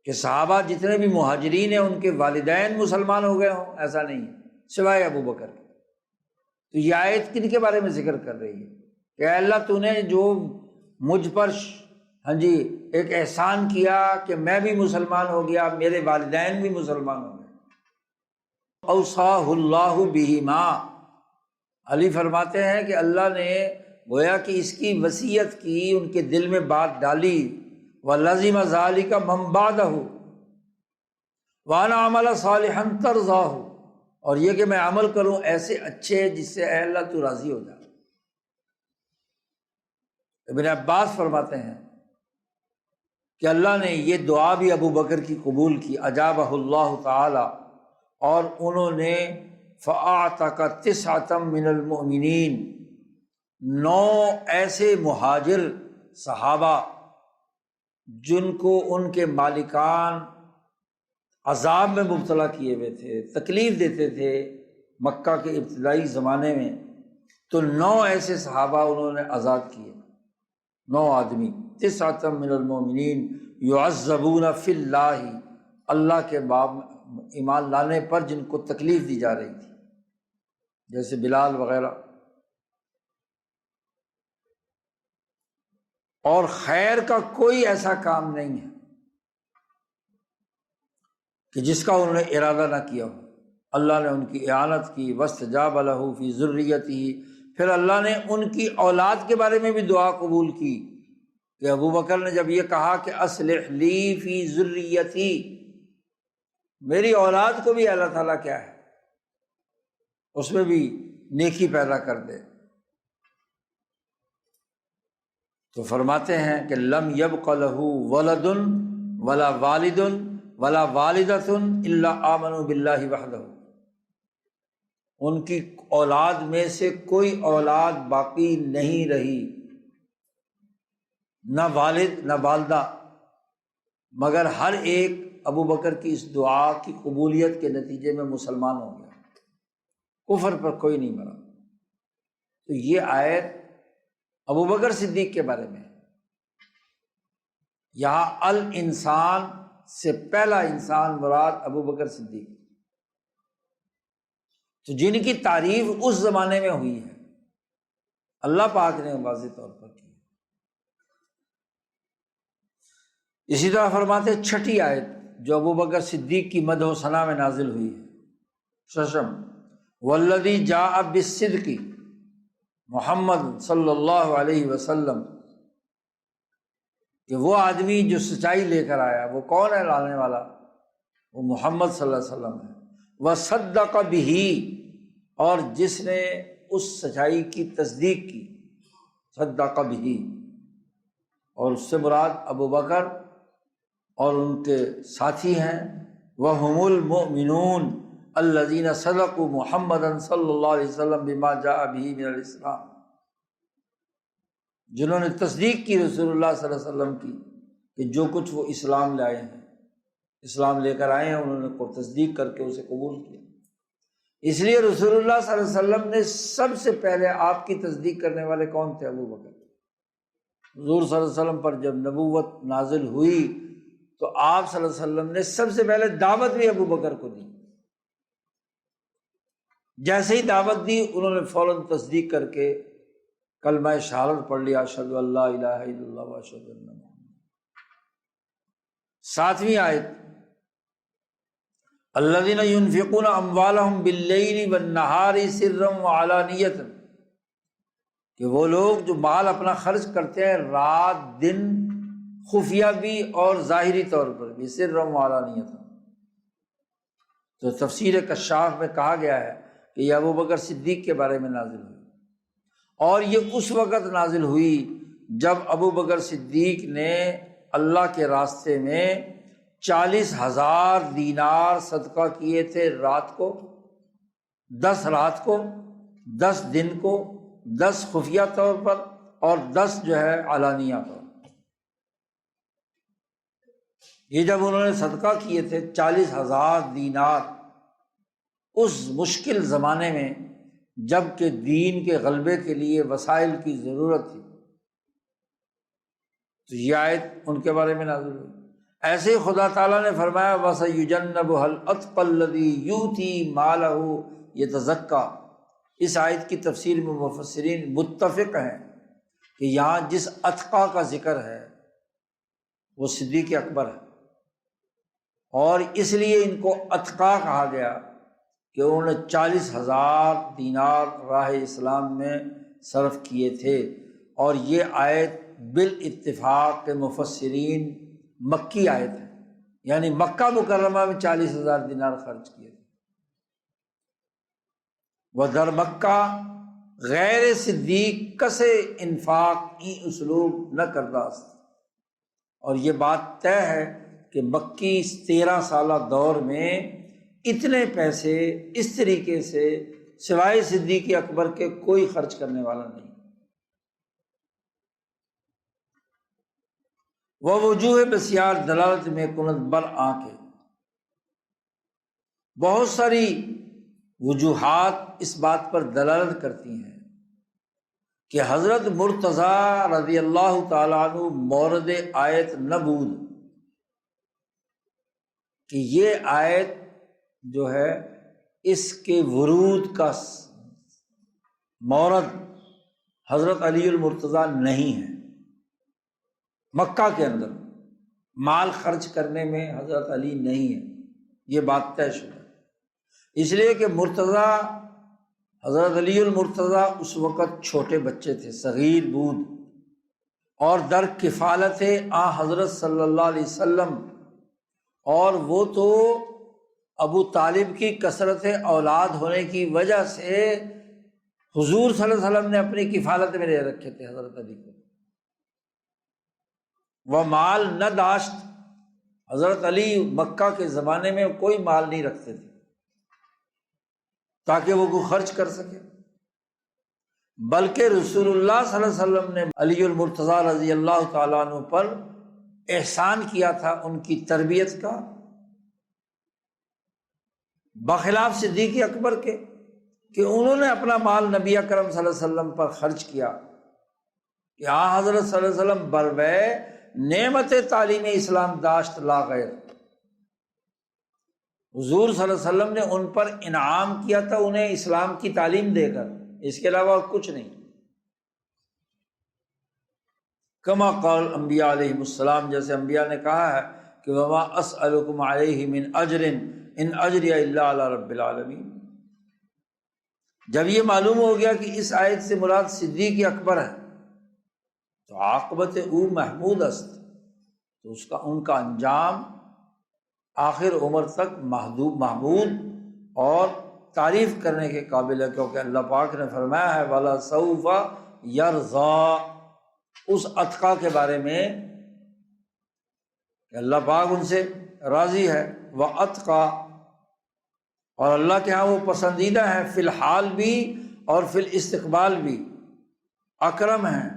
کہ صحابہ جتنے بھی مہاجرین ہیں ان کے والدین مسلمان ہو گئے ہوں، ایسا نہیں ہے، سوائے ابو بکر کے۔ تو یہ آیت کن کے بارے میں ذکر کر رہی ہے کہ اے اللہ تو نے جو مجھ پر ایک احسان کیا کہ میں بھی مسلمان ہو گیا، میرے والدین بھی مسلمان ہو گئے۔ اوصاہ اللہ بہما، علی فرماتے ہیں کہ اللہ نے گویا کہ اس کی وصیت کی، ان کے دل میں بات ڈالی، وَلَزِمَ ذَلِكَ مَن بَعْدَهُ وَأَنَا عَمَلَ صَالِحًا تَرْضَاهُ، اور یہ کہ میں عمل کروں ایسے اچھے جس سے اے اللہ تو راضی ہو جا۔ ابن عباس فرماتے ہیں کہ اللہ نے یہ دعا بھی ابو بکر کی قبول کی، اجابہ اللہ تعالی، اور انہوں نے فَأَعْتَقَ تِسْعَةً مِّنَ الْمُؤْمِنِينَ، 9 ایسے مہاجر صحابہ جن کو ان کے مالکان عذاب میں مبتلا کیے ہوئے تھے، تکلیف دیتے تھے مکہ کے ابتدائی زمانے میں، تو 9 ایسے صحابہ انہوں نے آزاد کیے، 9 آدمی، 9 من المؤمنین یعذبون فی اللہ، اللہ کے باب ایمان لانے پر جن کو تکلیف دی جا رہی تھی، جیسے بلال وغیرہ۔ اور خیر کا کوئی ایسا کام نہیں ہے کہ جس کا انہوں نے ارادہ نہ کیا ہو، اللہ نے ان کی اعانت کی، واستجاب لہ فی ذریتہ، پھر اللہ نے ان کی اولاد کے بارے میں بھی دعا قبول کی کہ ابو بکر نے جب یہ کہا کہ اصلح لی فی ذریتی، میری اولاد کو بھی اللہ تعالیٰ کیا ہے اس میں بھی نیکی پیدا کر دے، تو فرماتے ہیں کہ لم یبق لہ ولد ولا والد ولا والدۃ الا آمنوا باللہ وحدہ، ان کی اولاد میں سے کوئی اولاد باقی نہیں رہی، نہ والد نہ والدہ، مگر ہر ایک ابو بکر کی اس دعا کی قبولیت کے نتیجے میں مسلمان ہو گیا، کفر پر کوئی نہیں مرا۔ تو یہ آیت ابو بکر صدیق کے بارے میں، یہاں الانسان سے پہلا انسان مراد ابو بکر صدیق، تو جن کی تعریف اس زمانے میں ہوئی ہے اللہ پاک نے واضح طور پر کی۔ اسی طرح فرماتے چھٹی آیت جو ابو بکر صدیق کی مدح و ثنا میں نازل ہوئی ہے، ششم والذی جاء بالصدق محمد صلی اللہ علیہ وسلم، کہ وہ آدمی جو سچائی لے کر آیا، وہ کون ہے لانے والا؟ وہ محمد صلی اللہ علیہ وسلم ہے۔ وصدق بہ، اور جس نے اس سچائی کی تصدیق کی، صدق بہ، اور اس سے مراد ابو بکر اور ان کے ساتھی ہیں، وَهُمُ الْمُؤْمِنُونَ الَّذِينَ صَدَقُوا مُحَمَّدًا صلی اللہ علیہ وسلم بما جاء به من الاسلام، جنہوں نے تصدیق کی رسول اللہ صلی اللہ علیہ وسلم کی کہ جو کچھ وہ اسلام لائے ہیں، اسلام لے کر آئے ہیں، انہوں نے کو تصدیق کر کے اسے قبول کیا۔ اس لیے رسول اللہ صلی اللہ علیہ وسلم نے سب سے پہلے آپ کی تصدیق کرنے والے کون تھے؟ ابو بکر۔ حضور صلی اللہ علیہ وسلم پر جب نبوت نازل ہوئی تو آپ صلی اللہ علیہ وسلم نے سب سے پہلے دعوت بھی ابو بکر کو دی۔ جیسے ہی دعوت دی انہوں نے فوراً تصدیق کر کے کلمہ شہادت پڑھ لیا، اشہد ان لا الہ الا اللہ واشہد ان محمد۔ 7ویں آیت، الذین ينفقون اموالهم باللیل والنہار سرا وعلانیۃ، کہ وہ لوگ جو مال اپنا خرچ کرتے ہیں رات دن، خفیہ بھی اور ظاہری طور پر بھی، سرا وعلانیۃ۔ تو تفسیر کشاف میں کہا گیا ہے کہ یہ ابو بکر صدیق کے بارے میں نازل ہوئی، اور یہ اس وقت نازل ہوئی جب ابو بکر صدیق نے اللہ کے راستے میں 40,000 دینار صدقہ کیے تھے، رات کو 10 رات کو، 10 دن کو، 10 خفیہ طور پر اور 10 جو ہے علانیہ طور پر۔ یہ جب انہوں نے صدقہ کیے تھے 40,000 دینار اس مشکل زمانے میں جب کہ دین کے غلبے کے لیے وسائل کی ضرورت تھی، تو یہ آیت ان کے بارے میں نازل ہوئی۔ ایسے ہی خدا تعالیٰ نے فرمایا وَسَيُجَنَّبُهَا الْأَتْقَى الَّذِي يُؤْتِي مَالَهُ يَتَزَكَّى۔ اس آیت کی تفسیر میں مفسرین متفق ہیں کہ یہاں جس اتقا کا ذکر ہے وہ صدیق اکبر ہے، اور اس لیے ان کو اتقا کہا گیا کہ انہوں نے 40,000 دینار راہ اسلام میں صرف کیے تھے۔ اور یہ آیت بالاتفاق کے مفسرین مکی آیت ہے، یعنی مکہ مکرمہ میں 40,000 دینار خرچ کیے تھے۔ وہ در مکہ غیر صدیق کسے انفاق ای اسلوب نہ کردہ است۔ اور یہ بات طے ہے کہ مکی 13 سالہ دور میں اتنے پیسے اس طریقے سے سوائے صدیق اکبر کے کوئی خرچ کرنے والا نہیں۔ وہ وجوہ بسیار دلالت میں کنت بر آنکھیں، بہت ساری وجوہات اس بات پر دلالت کرتی ہیں کہ حضرت مرتضیٰ رضی اللہ تعالیٰ عنہ مورد آیت نہ بود، کہ یہ آیت جو ہے اس کے ورود کا مورد حضرت علی المرتضیٰ نہیں ہے۔ مکہ کے اندر مال خرچ کرنے میں حضرت علی نہیں ہے، یہ بات طے شدہ ہے۔ اس لیے کہ مرتضیٰ، حضرت علی المرتضیٰ اس وقت چھوٹے بچے تھے، صغیر بود، اور در کفالت آن حضرت صلی اللہ علیہ وسلم، اور وہ تو ابو طالب کی کثرت اولاد ہونے کی وجہ سے حضور صلی اللہ علیہ وسلم نے اپنی کفالت میں لے رکھے تھے حضرت علی کو۔ وہ مال نہ داشت، حضرت علی مکہ کے زمانے میں کوئی مال نہیں رکھتے تھے تاکہ وہ کوئی خرچ کر سکے، بلکہ رسول اللہ صلی اللہ علیہ وسلم نے علی المرتضیٰ رضی اللہ تعالیٰ عنہ پر احسان کیا تھا ان کی تربیت کا، بخلاف صدیق اکبر کے کہ انہوں نے اپنا مال نبی اکرم صلی اللہ علیہ وسلم پر خرچ کیا، کہ حضرت صلی اللہ علیہ وسلم بروے نعمت تعلیم اسلام داشت لا غیر، حضور صلی اللہ علیہ وسلم نے ان پر انعام کیا تھا انہیں اسلام کی تعلیم دے کر، اس کے علاوہ کچھ نہیں۔ کما قال انبیاء علیہم السلام، جیسے انبیاء نے کہا ہے کہ وما اسألکم علیہ من اجر ان اجری الا علی رب العالمین۔ جب یہ معلوم ہو گیا کہ اس آیت سے مراد صدیق اکبر ہے تو عاقبت او محمود است، تو اس کا ان کا انجام آخر عمر تک محمود اور تعریف کرنے کے قابل ہے، کیونکہ اللہ پاک نے فرمایا ہے وَلَسَوْفَ يَرْضَىٰ، اس اتقا کے بارے میں کہ اللہ پاک ان سے راضی ہے، وَأَتْقَىٰ، اور اللہ کے ہاں وہ پسندیدہ ہے، فی الحال بھی اور فی الاستقبال بھی، اکرم ہے،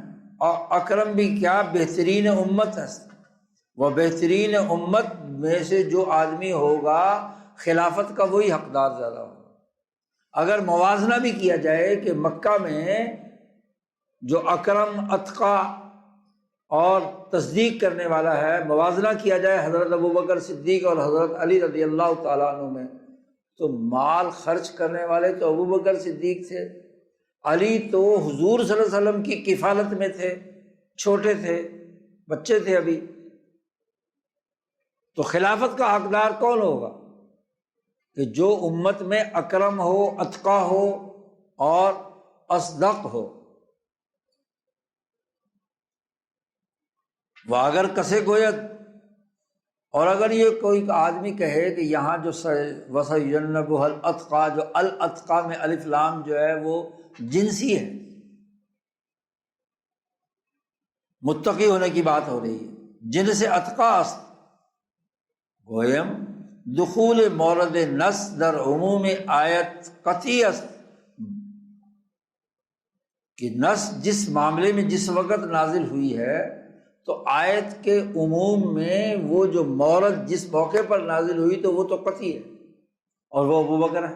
اور اکرم بھی کیا، بہترین امت ہے۔ وہ بہترین امت میں سے جو آدمی ہوگا خلافت کا وہی حقدار زیادہ ہوگا۔ اگر موازنہ بھی کیا جائے کہ مکہ میں جو اکرم اتقا اور تصدیق کرنے والا ہے، موازنہ کیا جائے حضرت ابوبکر صدیق اور حضرت علی رضی اللہ تعالیٰ عنہ میں، تو مال خرچ کرنے والے تو ابوبکر صدیق تھے، علی تو حضور صلی اللہ علیہ وسلم کی کفالت میں تھے، چھوٹے تھے، بچے تھے ابھی۔ تو خلافت کا حقدار کون ہوگا؟ کہ جو امت میں اکرم ہو، اتقی ہو اور اصدق ہو۔ وہ اگر کسے گوید، اور اگر یہ کوئی آدمی کہے کہ یہاں جو وَسَيُجَنَّبُهَا الْأَتْقَى، جو الاتقى میں الف لام جو ہے وہ جنسی ہے، متقی ہونے کی بات ہو رہی ہے، جن سے اتقیٰ است، گویم دخول مورد نص در عموم آیت قطعی است، کہ نص جس معاملے میں جس وقت نازل ہوئی ہے تو آیت کے عموم میں وہ جو مورد جس موقع پر نازل ہوئی تو وہ تو قطعی ہے، اور وہ ابوبکر ہے،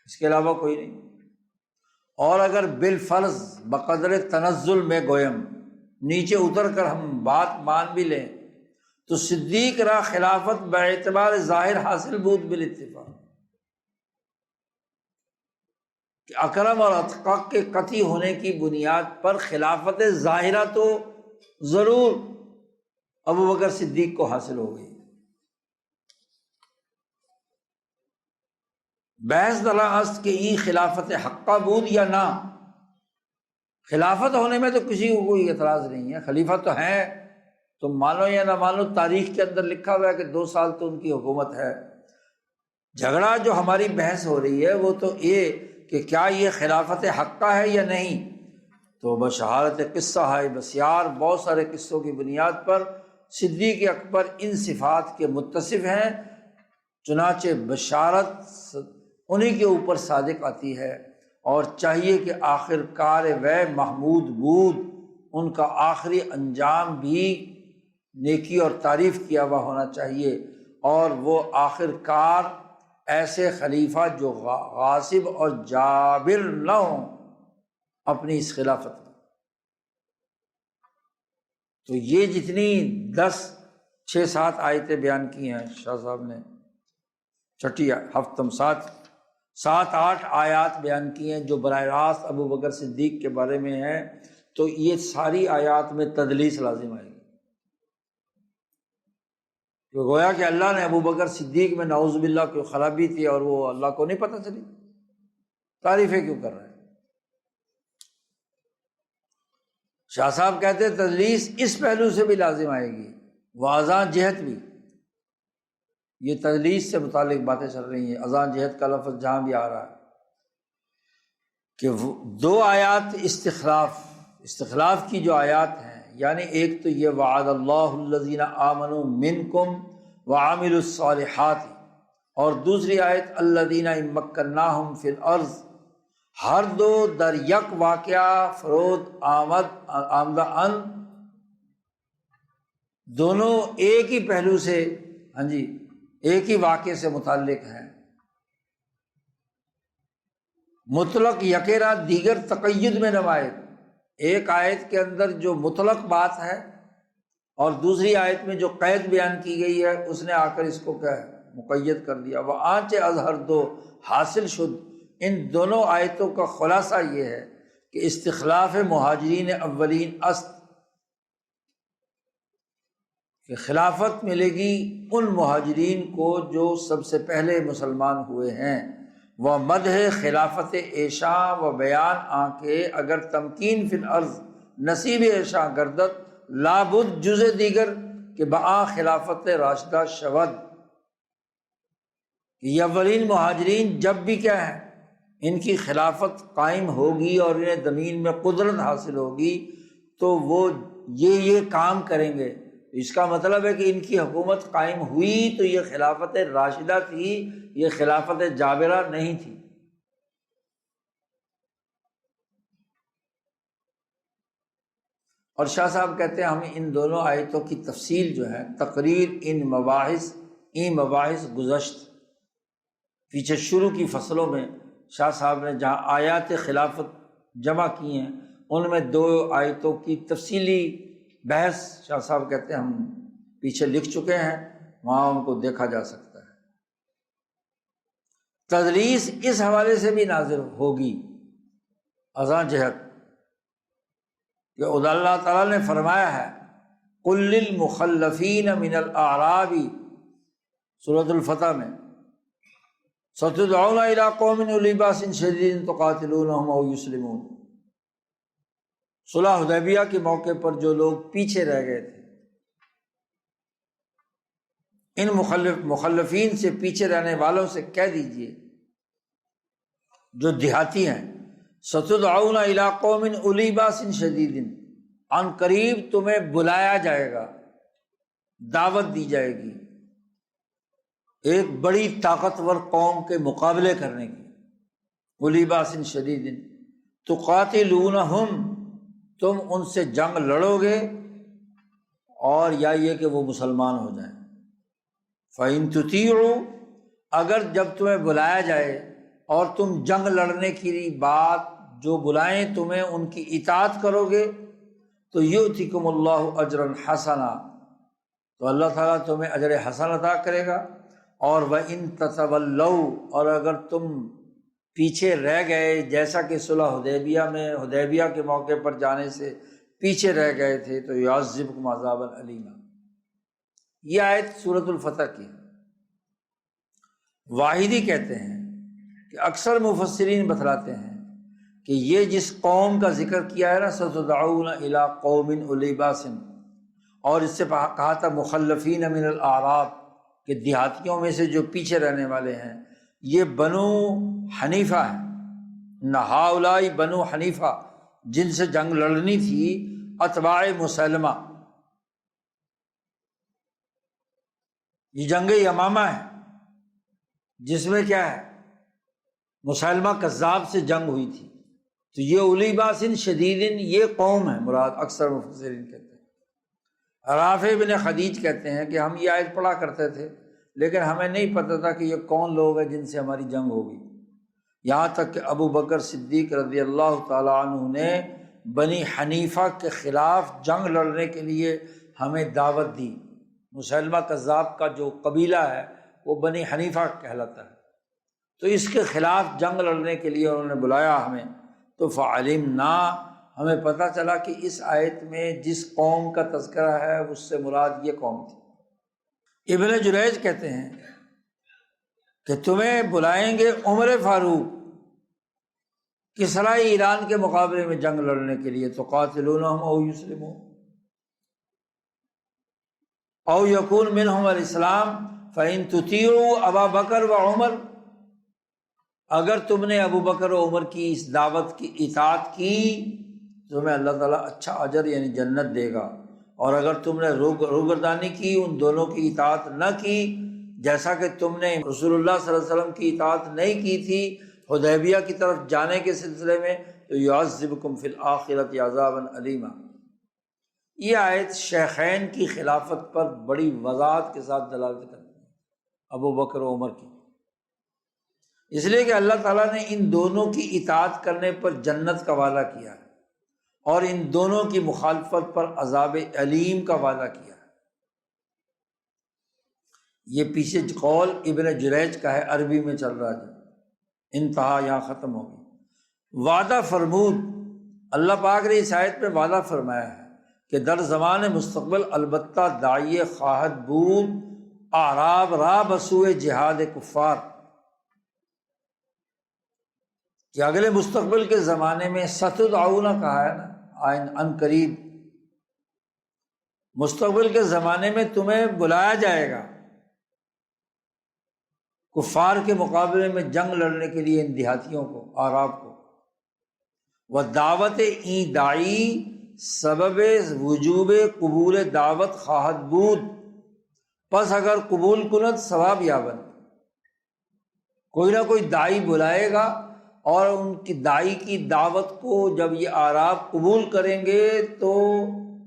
اس کے علاوہ کوئی نہیں۔ اور اگر بالفرض بقدر تنزل میں گویم، نیچے اتر کر ہم بات مان بھی لیں تو صدیق را خلافت باعتبار ظاہر حاصل بود بالاتفاق، کہ اکرم اور اتقی کے قطعی ہونے کی بنیاد پر خلافت ظاہرہ تو ضرور ابوبکر صدیق کو حاصل ہو گئی۔ بحث دلا است کہ ای خلافت حقہ بود یا نہ، خلافت ہونے میں تو کسی کو کوئی اعتراض نہیں ہے، خلیفہ تو ہیں، تم مانو یا نہ مانو، تاریخ کے اندر لکھا ہوا ہے کہ 2 سال تو ان کی حکومت ہے۔ جھگڑا جو ہماری بحث ہو رہی ہے وہ تو یہ کہ کیا یہ خلافت حقہ ہے یا نہیں۔ تو بشہادت قصہ ہے بسیار، بہت سارے قصوں کی بنیاد پر صدیق اکبر ان صفات کے متصف ہیں، چنانچہ بشارت انہی کے اوپر صادق آتی ہے، اور چاہیے کہ آخر کار وے محمود بود، ان کا آخری انجام بھی نیکی اور تعریف کیا ہوا ہونا چاہیے، اور وہ آخر کار ایسے خلیفہ جو غاصب اور جابر نہ ہوں اپنی اس خلافت میں۔ تو یہ جتنی 6-7 آیتیں بیان کی ہیں شاہ صاحب نے، چھٹی ہفتم 7-8 آیات بیان کی ہیں جو براہ راست ابوبکر صدیق کے بارے میں ہیں، تو یہ ساری آیات میں تدلیس لازم آئے گی، کہ گویا کہ اللہ نے ابوبکر صدیق میں نعوذ باللہ کوئی خرابی تھی اور وہ اللہ کو نہیں پتہ چلی، تعریفیں کیوں کر رہے ہیں۔ شاہ صاحب کہتے ہیں تدلیس اس پہلو سے بھی لازم آئے گی، واضح جہت بھی، یہ تدلیس سے متعلق باتیں چل رہی ہیں، اذان جہت کا لفظ جہاں بھی آ رہا ہے، کہ 2 آیات استخلاف کی جو آیات ہیں، یعنی ایک تو یہ وعد اللہ الذین آمنوا منکم وعملوا الصالحات، اور دوسری آیت الذین ان مکناہم فی الارض، ہر دو در یک واقعہ فرود آمدہ ان، دونوں ایک ہی پہلو سے، ایک ہی واقعے سے متعلق ہیں، مطلق یکیرا دیگر تقید میں نمائے، ایک آیت کے اندر جو مطلق بات ہے اور دوسری آیت میں جو قید بیان کی گئی ہے اس نے آ کر اس کو کیا ہے مقید کر دیا۔ وہ آنچ اظہر دو حاصل شد، ان دونوں آیتوں کا خلاصہ یہ ہے کہ استخلاف مہاجرین اولین است، کہ خلافت ملے گی ان مہاجرین کو جو سب سے پہلے مسلمان ہوئے ہیں، وہ مدح خلافت ایشاں و بیان آنکھے اگر تمکین فی الارض نصیب ایشاں گردت لابد جز دیگر کہ بآ خلافت راشدہ شود، یہ اولین مہاجرین جب بھی کیا ہے ان کی خلافت قائم ہوگی اور انہیں زمین میں قدرت حاصل ہوگی تو وہ یہ کام کریں گے۔ اس کا مطلب ہے کہ ان کی حکومت قائم ہوئی تو یہ خلافت راشدہ تھی، یہ خلافت جابرہ نہیں تھی۔ اور شاہ صاحب کہتے ہیں ہم ان دونوں آیتوں کی تفصیل جو ہے تقریر ان مباحث گزشت پیچھے شروع کی فصلوں میں شاہ صاحب نے جہاں آیات خلافت جمع کی ہیں ان میں 2 آیتوں کی تفصیلی بحث شاہ صاحب کہتے ہیں ہم پیچھے لکھ چکے ہیں، وہاں ان کو دیکھا جا سکتا ہے۔ تدلیس اس حوالے سے بھی نازل ہوگی ازاں جہت کہ اللہ تعالیٰ نے فرمایا ہے قل للمخلفین من الاعراب، سورۃ الفتح میں، ستدعون الی قوم اولی باس شدید تقاتلونہم او یسلمون۔ صلح حدیبیہ کے موقع پر جو لوگ پیچھے رہ گئے تھے، ان مخلفین سے پیچھے رہنے والوں سے کہہ دیجئے جو دیہاتی ہیں، ستدعون الی قوم اولی باس شدید، عن قریب تمہیں بلایا جائے گا، دعوت دی جائے گی ایک بڑی طاقتور قوم کے مقابلے کرنے کی، اولی باس شدید تقاتلونہم، تم ان سے جنگ لڑو گے، اور یا یہ کہ وہ مسلمان ہو جائیں۔ فَإِن تُطِيعُوا، اگر جب تمہیں بلایا جائے اور تم جنگ لڑنے کی بات جو بلائیں تمہیں ان کی اطاعت کرو گے، تو یؤتکم اللہ اجرا حسنا، تو اللہ تعالیٰ تمہیں اجر حسن عطا کرے گا۔ اور وَإِن تَتَوَلَّوْا، اور اگر تم پیچھے رہ گئے، جیسا کہ صلح حدیبیہ میں حدیبیہ کے موقع پر جانے سے پیچھے رہ گئے تھے، تو یعذبکم عذابا علیما۔ یہ آیت سورۃ الفتح کی ہے۔ واحدی کہتے ہیں کہ اکثر مفسرین بتلاتے ہیں کہ یہ جس قوم کا ذکر کیا ہے نا، ستدعون الی قوم اولی باس، اور اس سے کہا تھا مخلفین من الاعراب، کہ دیہاتیوں میں سے جو پیچھے رہنے والے ہیں، یہ بنو حنیفہ ہیں، ہؤلاء بنو حنیفہ، جن سے جنگ لڑنی تھی اتباع مسلمہ۔ یہ جنگ یمامہ ہے جس میں کیا ہے، مسلمہ کذاب سے جنگ ہوئی تھی، تو یہ اولی باس شدید یہ قوم ہے مراد، اکثر مفسرین کہتے ہیں۔ رافع بن خدیج کہتے ہیں کہ ہم یہ آیت پڑھا کرتے تھے لیکن ہمیں نہیں پتہ تھا کہ یہ کون لوگ ہیں جن سے ہماری جنگ ہوگی، یہاں تک کہ ابو بکر صدیق رضی اللہ تعالیٰ عنہ نے بنی حنیفہ کے خلاف جنگ لڑنے کے لیے ہمیں دعوت دی۔ مسلمہ کذاب کا جو قبیلہ ہے وہ بنی حنیفہ کہلاتا ہے، تو اس کے خلاف جنگ لڑنے کے لیے انہوں نے بلایا ہمیں، تو فعلمنا، ہمیں پتہ چلا کہ اس آیت میں جس قوم کا تذکرہ ہے اس سے مراد یہ قوم تھی۔ ابن جریج کہتے ہیں کہ تمہیں بلائیں گے عمر فاروق کسریٰ ایران کے مقابلے میں جنگ لڑنے کے لیے، تو قاتلونہم او یسلمون او یکون منہم الاسلام فإن تطیعوا ابا بکر و عمر، اگر تم نے ابو بکر و عمر کی اس دعوت کی اطاعت کی تو تمہیں اللہ تعالیٰ اچھا اجر یعنی جنت دے گا، اور اگر تم نے روگردانی کی، ان دونوں کی اطاعت نہ کی، جیسا کہ تم نے رسول اللہ صلی اللہ علیہ وسلم کی اطاعت نہیں کی تھی حدیبیہ کی طرف جانے کے سلسلے میں، تو یعذبکم فی الآخرۃ عذابا علیما۔ یہ آیت شیخین کی خلافت پر بڑی وضاحت کے ساتھ دلالت کرتی ہے، ابو بکر و عمر کی، اس لیے کہ اللہ تعالیٰ نے ان دونوں کی اطاعت کرنے پر جنت کا وعدہ کیا ہے، اور ان دونوں کی مخالفت پر عذاب علیم کا وعدہ کیا ہے۔ یہ پیچھے قول ابن جریج کا ہے، عربی میں چل رہا ہے، انتہا یہاں ختم ہوگی۔ وعدہ فرمود، اللہ پاک نے اس آیت میں وعدہ فرمایا ہے کہ در زمان مستقبل البتہ داعی خواہد بود اعراب را بسوئے جہاد کفار، کہ اگلے مستقبل کے زمانے میں ستدعون کہا ہے نا، ان قریب مستقبل کے زمانے میں تمہیں بلایا جائے گا کفار کے مقابلے میں جنگ لڑنے کے لیے، ان دیہاتیوں کو، اعراب کو۔ وہ دعوت این داعی سبب وجوب قبول دعوت خواہد بود، پس اگر قبول کند ثواب یابند، کوئی نہ کوئی داعی بلائے گا اور ان کی داعی کی دعوت کو جب یہ اعراب قبول کریں گے تو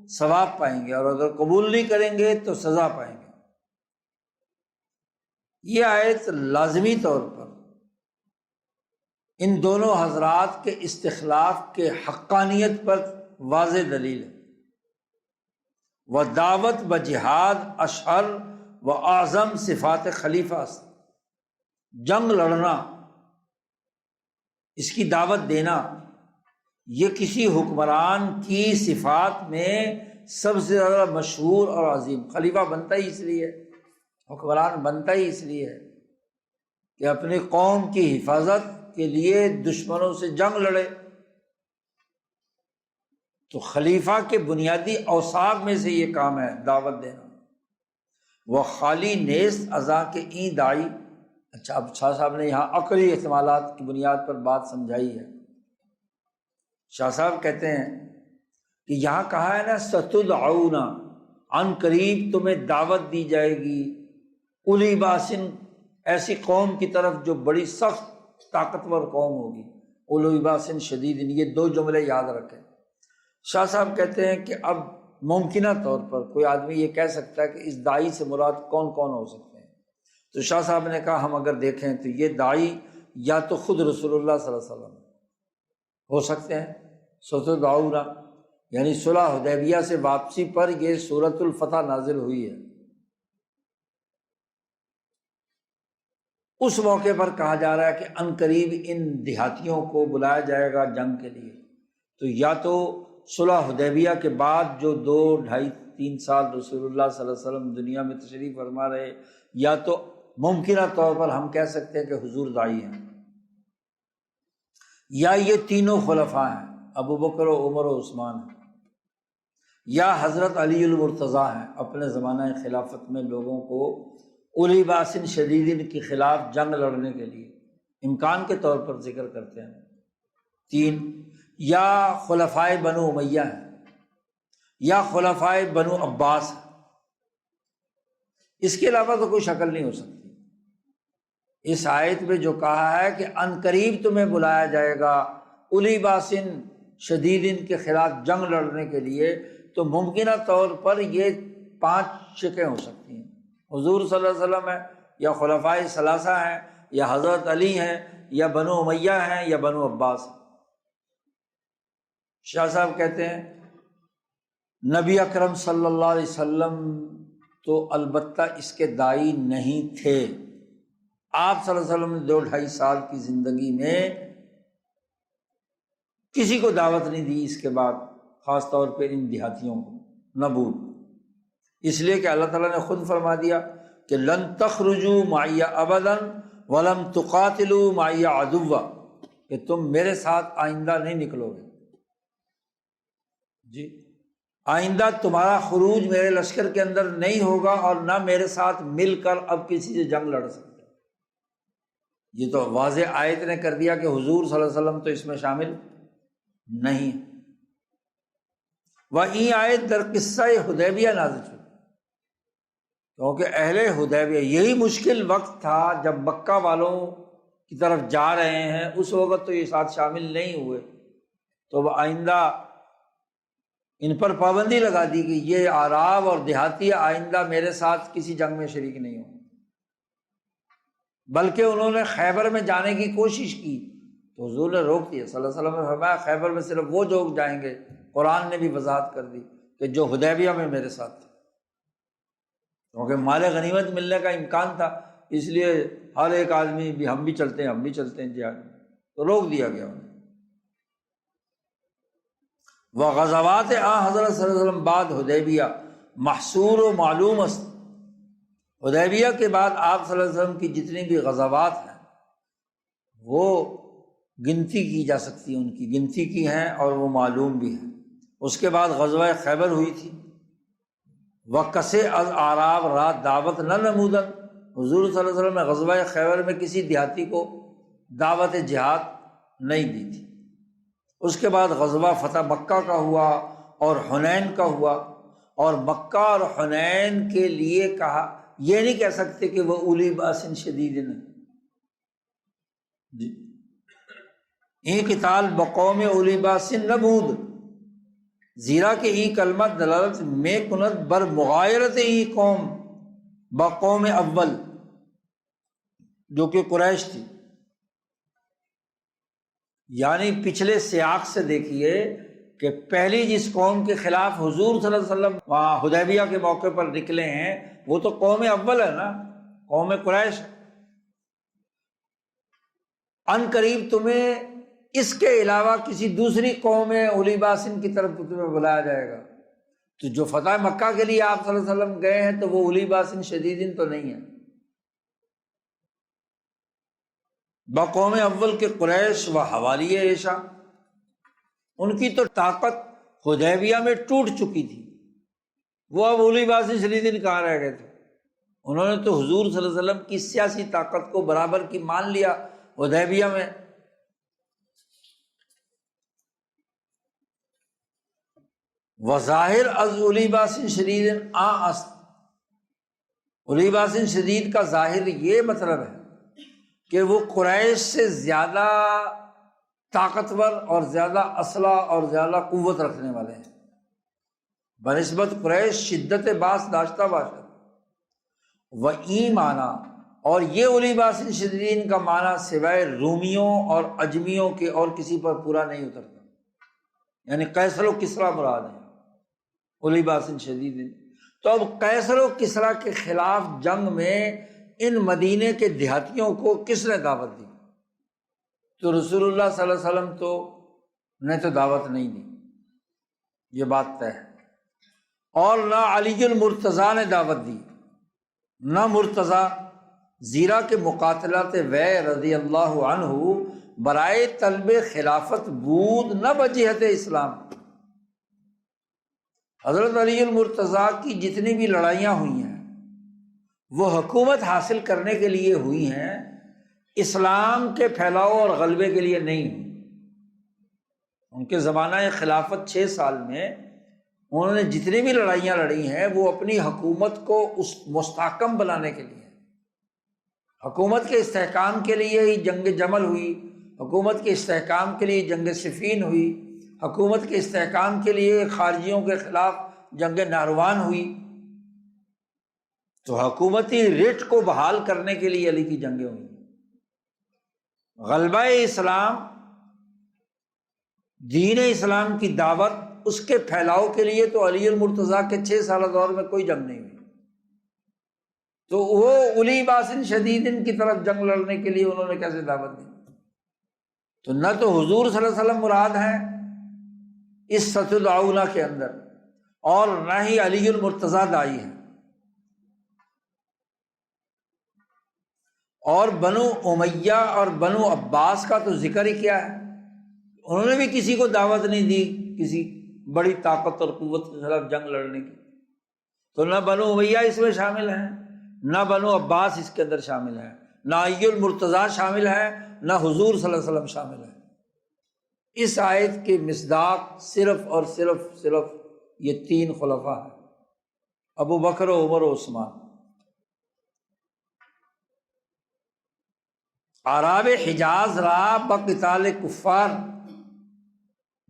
ثواب پائیں گے، اور اگر قبول نہیں کریں گے تو سزا پائیں گے۔ یہ آیت لازمی طور پر ان دونوں حضرات کے استخلاف کے حقانیت پر واضح دلیل ہے۔ و دعوت و جہاد اشہر و اعظم صفات خلیفہ است۔ جنگ لڑنا، اس کی دعوت دینا، یہ کسی حکمران کی صفات میں سب سے زیادہ مشہور اور عظیم۔ خلیفہ بنتا ہی اس لیے، حکمران بنتا ہی اس لیے کہ اپنی قوم کی حفاظت کے لیے دشمنوں سے جنگ لڑے۔ تو خلیفہ کے بنیادی اوصاف میں سے یہ کام ہے دعوت دینا۔ وہ خالی نیست ازاں کے این داعی۔ اچھا، اب شاہ صاحب نے یہاں عقلی احتمالات کی بنیاد پر بات سمجھائی ہے۔ شاہ صاحب کہتے ہیں کہ یہاں کہا ہے نا ستدعون، عن قریب تمہیں دعوت دی جائے گی، اولی باسن، ایسی قوم کی طرف جو بڑی سخت طاقتور قوم ہوگی، اولی باسن شدید۔ یہ دو جملے یاد رکھیں۔ شاہ صاحب کہتے ہیں کہ اب ممکنہ طور پر کوئی آدمی یہ کہہ سکتا ہے کہ اس داعی سے مراد کون کون ہو سکتے ہیں۔ تو شاہ صاحب نے کہا ہم اگر دیکھیں تو یہ داعی یا تو خود رسول اللہ صلی اللہ علیہ وسلم ہو سکتے ہیں، ستدعون یعنی صلح حدیبیہ سے واپسی پر یہ سورۃ الفتح نازل ہوئی ہے، اس موقع پر کہا جا رہا ہے کہ ان قریب ان دیہاتیوں کو بلایا جائے گا جنگ کے لیے۔ تو یا تو صلح حدیبیہ کے بعد جو 2 ڈھائی 3 سال رسول اللہ صلی اللہ علیہ وسلم دنیا میں تشریف فرما رہے، یا تو ممکنہ طور پر ہم کہہ سکتے ہیں کہ حضور داعی ہیں، یا یہ تینوں خلفاء ہیں، ابو بکر و عمر و عثمان ہیں، یا حضرت علی المرتضیٰ ہیں، اپنے زمانہ خلافت میں لوگوں کو اولی باسن شدیدین کے خلاف جنگ لڑنے کے لیے امکان کے طور پر ذکر کرتے ہیں۔ 3، یا خلفائے بنو امیہ ہیں، یا خلفائے بنو عباس ہیں۔ اس کے علاوہ تو کوئی شکل نہیں ہو سکتی۔ اس آیت میں جو کہا ہے کہ ان قریب تمہیں بلایا جائے گا اولی باسن شدیدین کے خلاف جنگ لڑنے کے لیے، تو ممکنہ طور پر یہ 5 شکیں ہو سکتی ہیں، حضور صلی اللہ علیہ وسلم ہے، یا خلفائے ثلاثہ ہیں، یا حضرت علی ہیں، یا بنو امیہ ہیں، یا بنو عباس ہیں۔ شاہ صاحب کہتے ہیں نبی اکرم صلی اللہ علیہ وسلم تو البتہ اس کے داعی نہیں تھے۔ آپ صلی اللہ علیہ وسلم نے 2 ڈھائی سال کی زندگی میں کسی کو دعوت نہیں دی اس کے بعد، خاص طور پہ ان دیہاتیوں کو نبوت، اس لیے کہ اللہ تعالیٰ نے خود فرما دیا کہ لن تخرجوا معی ابدا ولم تقاتلوا معی عدوا، کہ تم میرے ساتھ آئندہ نہیں نکلو گے، جی آئندہ تمہارا خروج میرے لشکر کے اندر نہیں ہوگا، اور نہ میرے ساتھ مل کر اب کسی سے جنگ لڑ سکتے۔ یہ تو واضح آیت نے کر دیا کہ حضور صلی اللہ علیہ وسلم تو اس میں شامل نہیں۔ وہیں آیت در قصہ حدیبیہ نازل ہوئی، کیونکہ اہل حدیبیہ یہی مشکل وقت تھا جب مکہ والوں کی طرف جا رہے ہیں، اس وقت تو یہ ساتھ شامل نہیں ہوئے، تو آئندہ ان پر پابندی لگا دی کہ یہ اعراب اور دیہاتی آئندہ میرے ساتھ کسی جنگ میں شریک نہیں ہوں۔ بلکہ انہوں نے خیبر میں جانے کی کوشش کی تو حضور نے روک دیا، صلی اللہ علیہ وسلم نے فرمایا خیبر میں صرف وہ لوگ جائیں گے، قرآن نے بھی وضاحت کر دی کہ جو حدیبیہ میں میرے ساتھ تھے، کیونکہ مال غنیمت ملنے کا امکان تھا، اس لیے ہر ایک آدمی بھی ہم بھی چلتے ہیں جہاد میں، تو روک دیا گیا انہیں۔ وغزوات حضرت صلی اللہ علیہ وسلم بعد حدیبیہ محصور و معلوم است، حدیبیہ کے بعد آپ صلی اللہ علیہ وسلم کی جتنی بھی غزوات ہیں وہ گنتی کی جا سکتی ہیں، ان کی گنتی کی ہیں اور وہ معلوم بھی ہیں۔ اس کے بعد غزوہ خیبر ہوئی تھی۔ وَقَسِ از اعراب را دعوت نہ نمودن، حضور صلی اللہ علیہ وسلم نے غزوہ خیبر میں کسی دیہاتی کو دعوت جہاد نہیں دی تھی۔ اس کے بعد غزوہ فتح مکہ کا ہوا اور حنین کا ہوا، اور مکہ اور حنین کے لیے کہا، یہ نہیں کہہ سکتے کہ وہ اولی باسن شدید ہیں جی، این قتال بقوم اولی باسن نبود، زیرا کہ ای کلمہ دلالت میں کنت بر مغایرت ای قوم بقوم اول، جو کہ قریش تھی۔ یعنی پچھلے سیاق سے دیکھیے کہ پہلی جس قوم کے خلاف حضور صلی اللہ علیہ وسلم وہاں حدیبیہ کے موقع پر نکلے ہیں وہ تو قوم اول ہے نا، قوم قریش۔ ان قریب تمہیں اس کے علاوہ کسی دوسری قوم اولی باسن کی طرف تمہیں بلایا جائے گا۔ تو جو فتح مکہ کے لیے آپ صلی اللہ علیہ وسلم گئے ہیں تو وہ اولی باسن شدیدین تو نہیں ہے، بقوم اول کے قریش و حوالی عیشا، ان کی تو طاقت حدیبیہ میں ٹوٹ چکی تھی، وہ اب اولی باسن شدیدین کہاں رہ گئے تھے؟ انہوں نے تو حضور صلی اللہ علیہ وسلم کی سیاسی طاقت کو برابر کی مان لیا حدیبیہ میں۔ وظاہر از اولی باسن شدید است، اولی باسن شدید کا ظاہر یہ مطلب ہے کہ وہ قریش سے زیادہ طاقتور اور زیادہ اسلحہ اور زیادہ قوت رکھنے والے ہیں بنسبت قریش شدت باس داشتہ باشد و ای معنی، اور یہ اولی باسن شدیدین کا معنی سوائے رومیوں اور اجمیوں کے اور کسی پر پورا نہیں اترتا، یعنی قیصر و کسریٰ مراد ہے اولی باسن شدیدین۔ تو اب قیصر و کسریٰ کے خلاف جنگ میں ان مدینے کے دیہاتیوں کو کس نے دعوت دی؟ تو رسول اللہ صلی اللہ علیہ وسلم نے تو دعوت نہیں دی، یہ بات طے ہے، اور نہ علی المرتضیٰ نے دعوت دی، نہ مرتضیٰ، زیرا کہ مقاتلات وے رضی اللہ عنہ برائے طلب خلافت بود نہ بجہت اسلام۔ حضرت علی المرتضیٰ کی جتنی بھی لڑائیاں ہوئی ہیں وہ حکومت حاصل کرنے کے لیے ہوئی ہیں، اسلام کے پھیلاؤ اور غلبے کے لیے نہیں ہوئی۔ ان کے زمانہ خلافت 6 سال میں انہوں نے جتنی بھی لڑائیاں لڑی ہیں وہ اپنی حکومت کو اس مستحکم بنانے کے لیے، حکومت کے استحکام کے لیے ہی جنگ جمل ہوئی، حکومت کے استحکام کے لیے جنگ صفین ہوئی، حکومت کے استحکام کے لیے خارجیوں کے خلاف جنگ نہروان ہوئی۔ تو حکومتی ریٹ کو بحال کرنے کے لیے علی کی جنگیں ہوئی۔ غلبہ اسلام، دین اسلام کی دعوت، اس کے پھیلاؤ کے لیے تو علی المرتضیٰ کے 6 سالہ دور میں کوئی جنگ نہیں ہوئی، تو وہ اولی باسن شدیدن کی طرف جنگ لڑنے کے لیے انہوں نے کیسے دعوت دی؟ تو نہ تو حضور صلی اللہ علیہ وسلم مراد ہیں اس ستدعون کے اندر، اور نہ ہی علی المرتضیٰ داعی ہیں۔ اور بنو امیہ اور بنو عباس کا تو ذکر ہی کیا ہے، انہوں نے بھی کسی کو دعوت نہیں دی کسی بڑی طاقت اور قوت کے خلاف جنگ لڑنے کی، تو نہ بنو امیہ اس میں شامل ہیں، نہ بنو عباس اس کے اندر شامل ہے، نہ علی المرتضیٰ شامل ہے، نہ حضور صلی اللہ علیہ وسلم شامل ہے۔ اس آیت کی مصداق صرف اور صرف یہ 3 خلفاء ہیں، ابو بکر و عمر و عثمان۔ اعراب حجاز را بقتال کفار،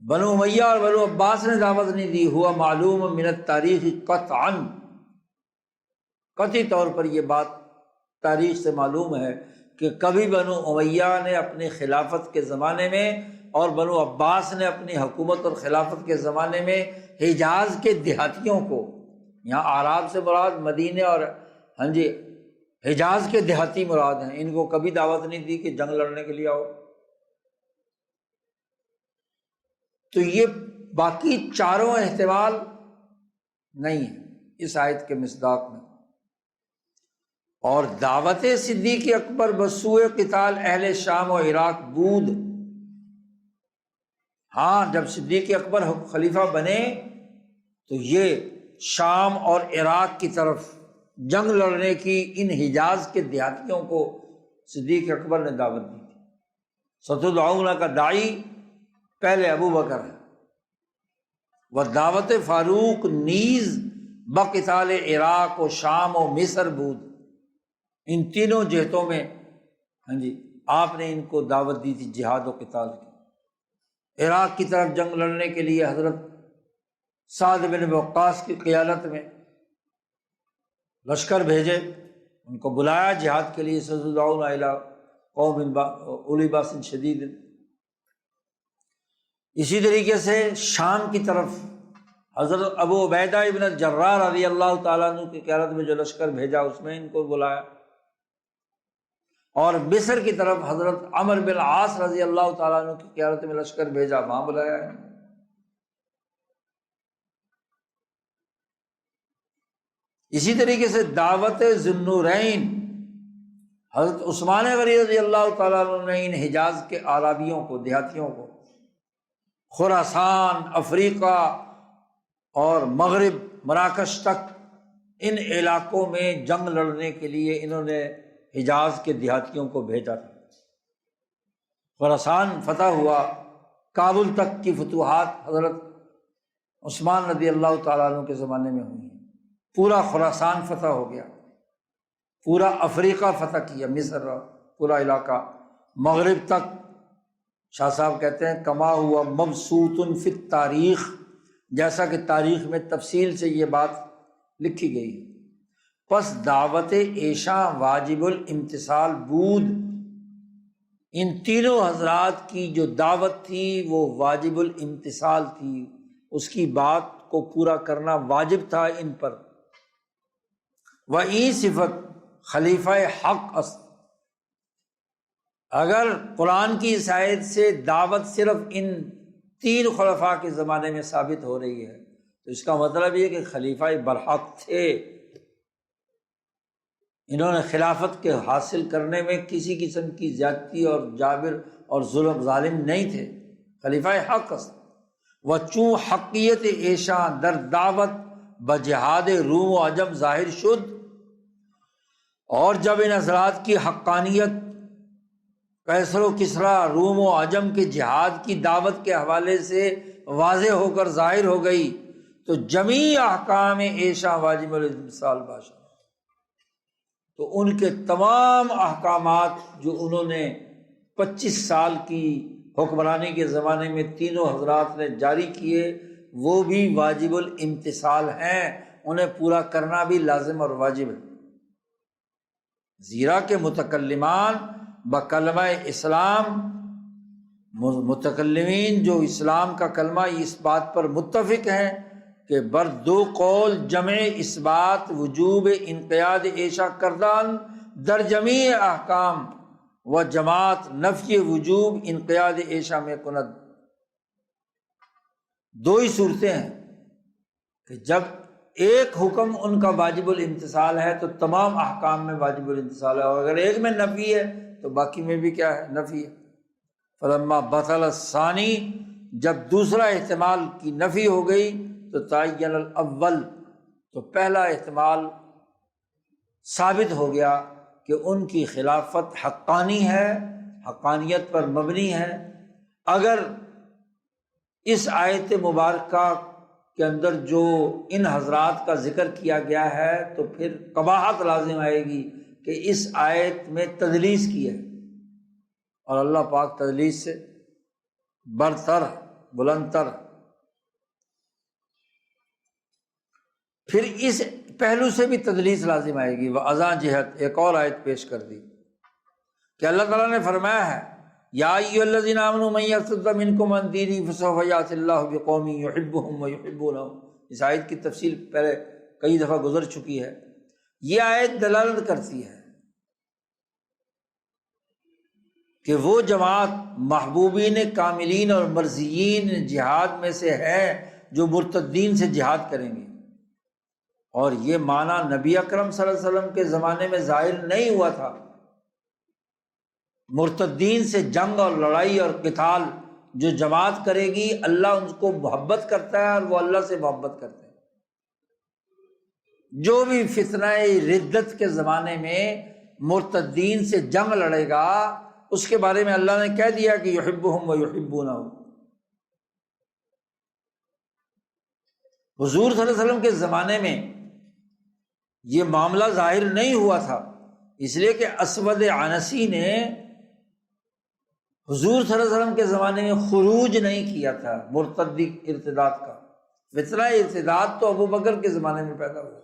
بنو امیہ اور بنو عباس نے دعوت نہیں دی، ہوا معلوم من التاریخ قطعا، قطعی طور پر یہ بات تاریخ سے معلوم ہے کہ کبھی بنو امیہ نے اپنی خلافت کے زمانے میں اور بنو عباس نے اپنی حکومت اور خلافت کے زمانے میں حجاز کے دیہاتیوں کو، یہاں اعراب سے مراد مدینے اور حجاز کے دیہاتی مراد ہیں، ان کو کبھی دعوت نہیں دی کہ جنگ لڑنے کے لیے آؤ۔ تو یہ باقی چاروں احتمال نہیں ہے اس آیت کے مصداق میں۔ اور دعوت صدیق اکبر بسوء قتال اہل شام و عراق بود، ہاں جب صدیق اکبر خلیفہ بنے تو یہ شام اور عراق کی طرف جنگ لڑنے کی ان حجاز کے دیہاتیوں کو صدیق اکبر نے دعوت دی تھی۔ ستدعون کا داعی پہلے ابو بکر ہے، و دعوت فاروق نیز بقتال عراق و شام و مصر بود، ان تینوں جہتوں میں آپ نے ان کو دعوت دی تھی جہاد و قتال کی۔ عراق کی طرف جنگ لڑنے کے لیے حضرت سعد بن وقاص کی قیادت میں لشکر بھیجے، ان کو بلایا جہاد کے لیے، ستدعون الی قوم اولی باس شدید۔ اسی طریقے سے شام کی طرف حضرت ابو عبیدہ ابن الجراح رضی اللہ تعالیٰ عنہ کی قیادت میں جو لشکر بھیجا اس میں ان کو بلایا، اور مصر کی طرف حضرت عمرو بن العاص رضی اللہ تعالیٰ عنہ کی قیادت میں لشکر بھیجا، وہاں بلایا ہے۔ اسی طریقے سے دعوت ذی النورین حضرت عثمان غنی رضی اللہ تعالیٰ عنہ نے ان حجاز کے اعرابیوں کو، دیہاتیوں کو، خراسان، افریقہ اور مغرب، مراکش تک ان علاقوں میں جنگ لڑنے کے لیے انہوں نے حجاز کے دیہاتیوں کو بھیجا تھا۔ خراسان فتح ہوا، کابل تک کی فتوحات حضرت عثمان رضی اللہ تعالیٰ عنہ کے زمانے میں ہوئی ہیں، پورا خراسان فتح ہو گیا، پورا افریقہ فتح کیا، مصر پورا علاقہ، مغرب تک۔ شاہ صاحب کہتے ہیں کما ہوا مبسوط فی التاریخ، جیسا کہ تاریخ میں تفصیل سے یہ بات لکھی گئی ہے۔ پس دعوت عیشاں واجب الامتثال بود، ان تینوں حضرات کی جو دعوت تھی وہ واجب الامتثال تھی، اس کی بات کو پورا کرنا واجب تھا ان پر۔ وَإِن صفت خلیفہ حق است، اگر قرآن کی اس آیت سے دعوت صرف ان تین خلفاء کے زمانے میں ثابت ہو رہی ہے تو اس کا مطلب یہ کہ خلیفہ برحق تھے، انہوں نے خلافت کے حاصل کرنے میں کسی قسم کی زیادتی اور جابر اور ظالم نہیں تھے، خلیفہ حق است۔ وچوں حقیت ایشاں در دعوت بجہاد روم و عجم ظاہر شد، اور جب ان حضرات کی حقانیت قیصر و کسریٰ، روم و عجم کے جہاد کی دعوت کے حوالے سے واضح ہو کر ظاہر ہو گئی تو جمیع احکام ایشاں واجب الامتثال باشد، تو ان کے تمام احکامات جو انہوں نے 25 سال کی حکمرانی کے زمانے میں تینوں حضرات نے جاری کیے وہ بھی واجب الامتثال ہیں، انہیں پورا کرنا بھی لازم اور واجب ہے۔ زیرا کہ متکلمان بکلمہ اسلام، متکلمین جو اسلام کا کلمہ اس بات پر متفق ہیں کہ بر دو قول جمع اثبات وجوب انقیاد ایشا کردان در جمیع احکام و جماعت نفی وجوب انقیاد ایشا میں کند۔ دو ہی صورتیں ہیں کہ جب ایک حکم ان کا واجب الامتثال ہے تو تمام احکام میں واجب الامتثال ہے، اور اگر ایک میں نفی ہے تو باقی میں بھی کیا ہے؟ نفی ہے۔ فلما بطل الثانی، جب دوسرا احتمال کی نفی ہو گئی تو تعین الاول، تو پہلا احتمال ثابت ہو گیا کہ ان کی خلافت حقانی ہے، حقانیت پر مبنی ہے۔ اگر اس آیت مبارکہ کے اندر جو ان حضرات کا ذکر کیا گیا ہے تو پھر قباحت لازم آئے گی کہ اس آیت میں تدلیس کی ہے، اور اللہ پاک تدلیس سے برتر، بلندتر۔ پھر اس پہلو سے بھی تدلیس لازم آئے گی۔ وَأَذَا جہت ایک اور آیت پیش کر دی کہ اللہ تعالیٰ نے فرمایا ہے یا ایھا الذین آمنوا من یرتد منکم عن دینہ فسوف یأتی اللہ بقوم یحبهم ویحبونہ۔ اس آیت کی تفصیل پہلے کئی دفعہ گزر چکی ہے۔ یہ آیت دلالت کرتی ہے کہ وہ جماعت محبوبین کاملین اور مرضیین جہاد میں سے ہے جو مرتدین سے جہاد کریں گے، اور یہ معنی نبی اکرم صلی اللہ علیہ وسلم کے زمانے میں ظاہر نہیں ہوا تھا۔ مرتدین سے جنگ اور لڑائی اور قتال جو جماعت کرے گی اللہ ان کو محبت کرتا ہے اور وہ اللہ سے محبت کرتے ہیں۔ جو بھی فتنہ ردت کے زمانے میں مرتدین سے جنگ لڑے گا اس کے بارے میں اللہ نے کہہ دیا کہ یحبہم ویحبونہ۔ حضور صلی اللہ علیہ وسلم کے زمانے میں یہ معاملہ ظاہر نہیں ہوا تھا، اس لیے کہ اسود عنسی نے حضور صلی اللہ علیہ وسلم کے زمانے میں خروج نہیں کیا تھا مرتدی ارتداد کا۔ فتنہ ارتداد تو ابو بکر کے زمانے میں پیدا ہوا۔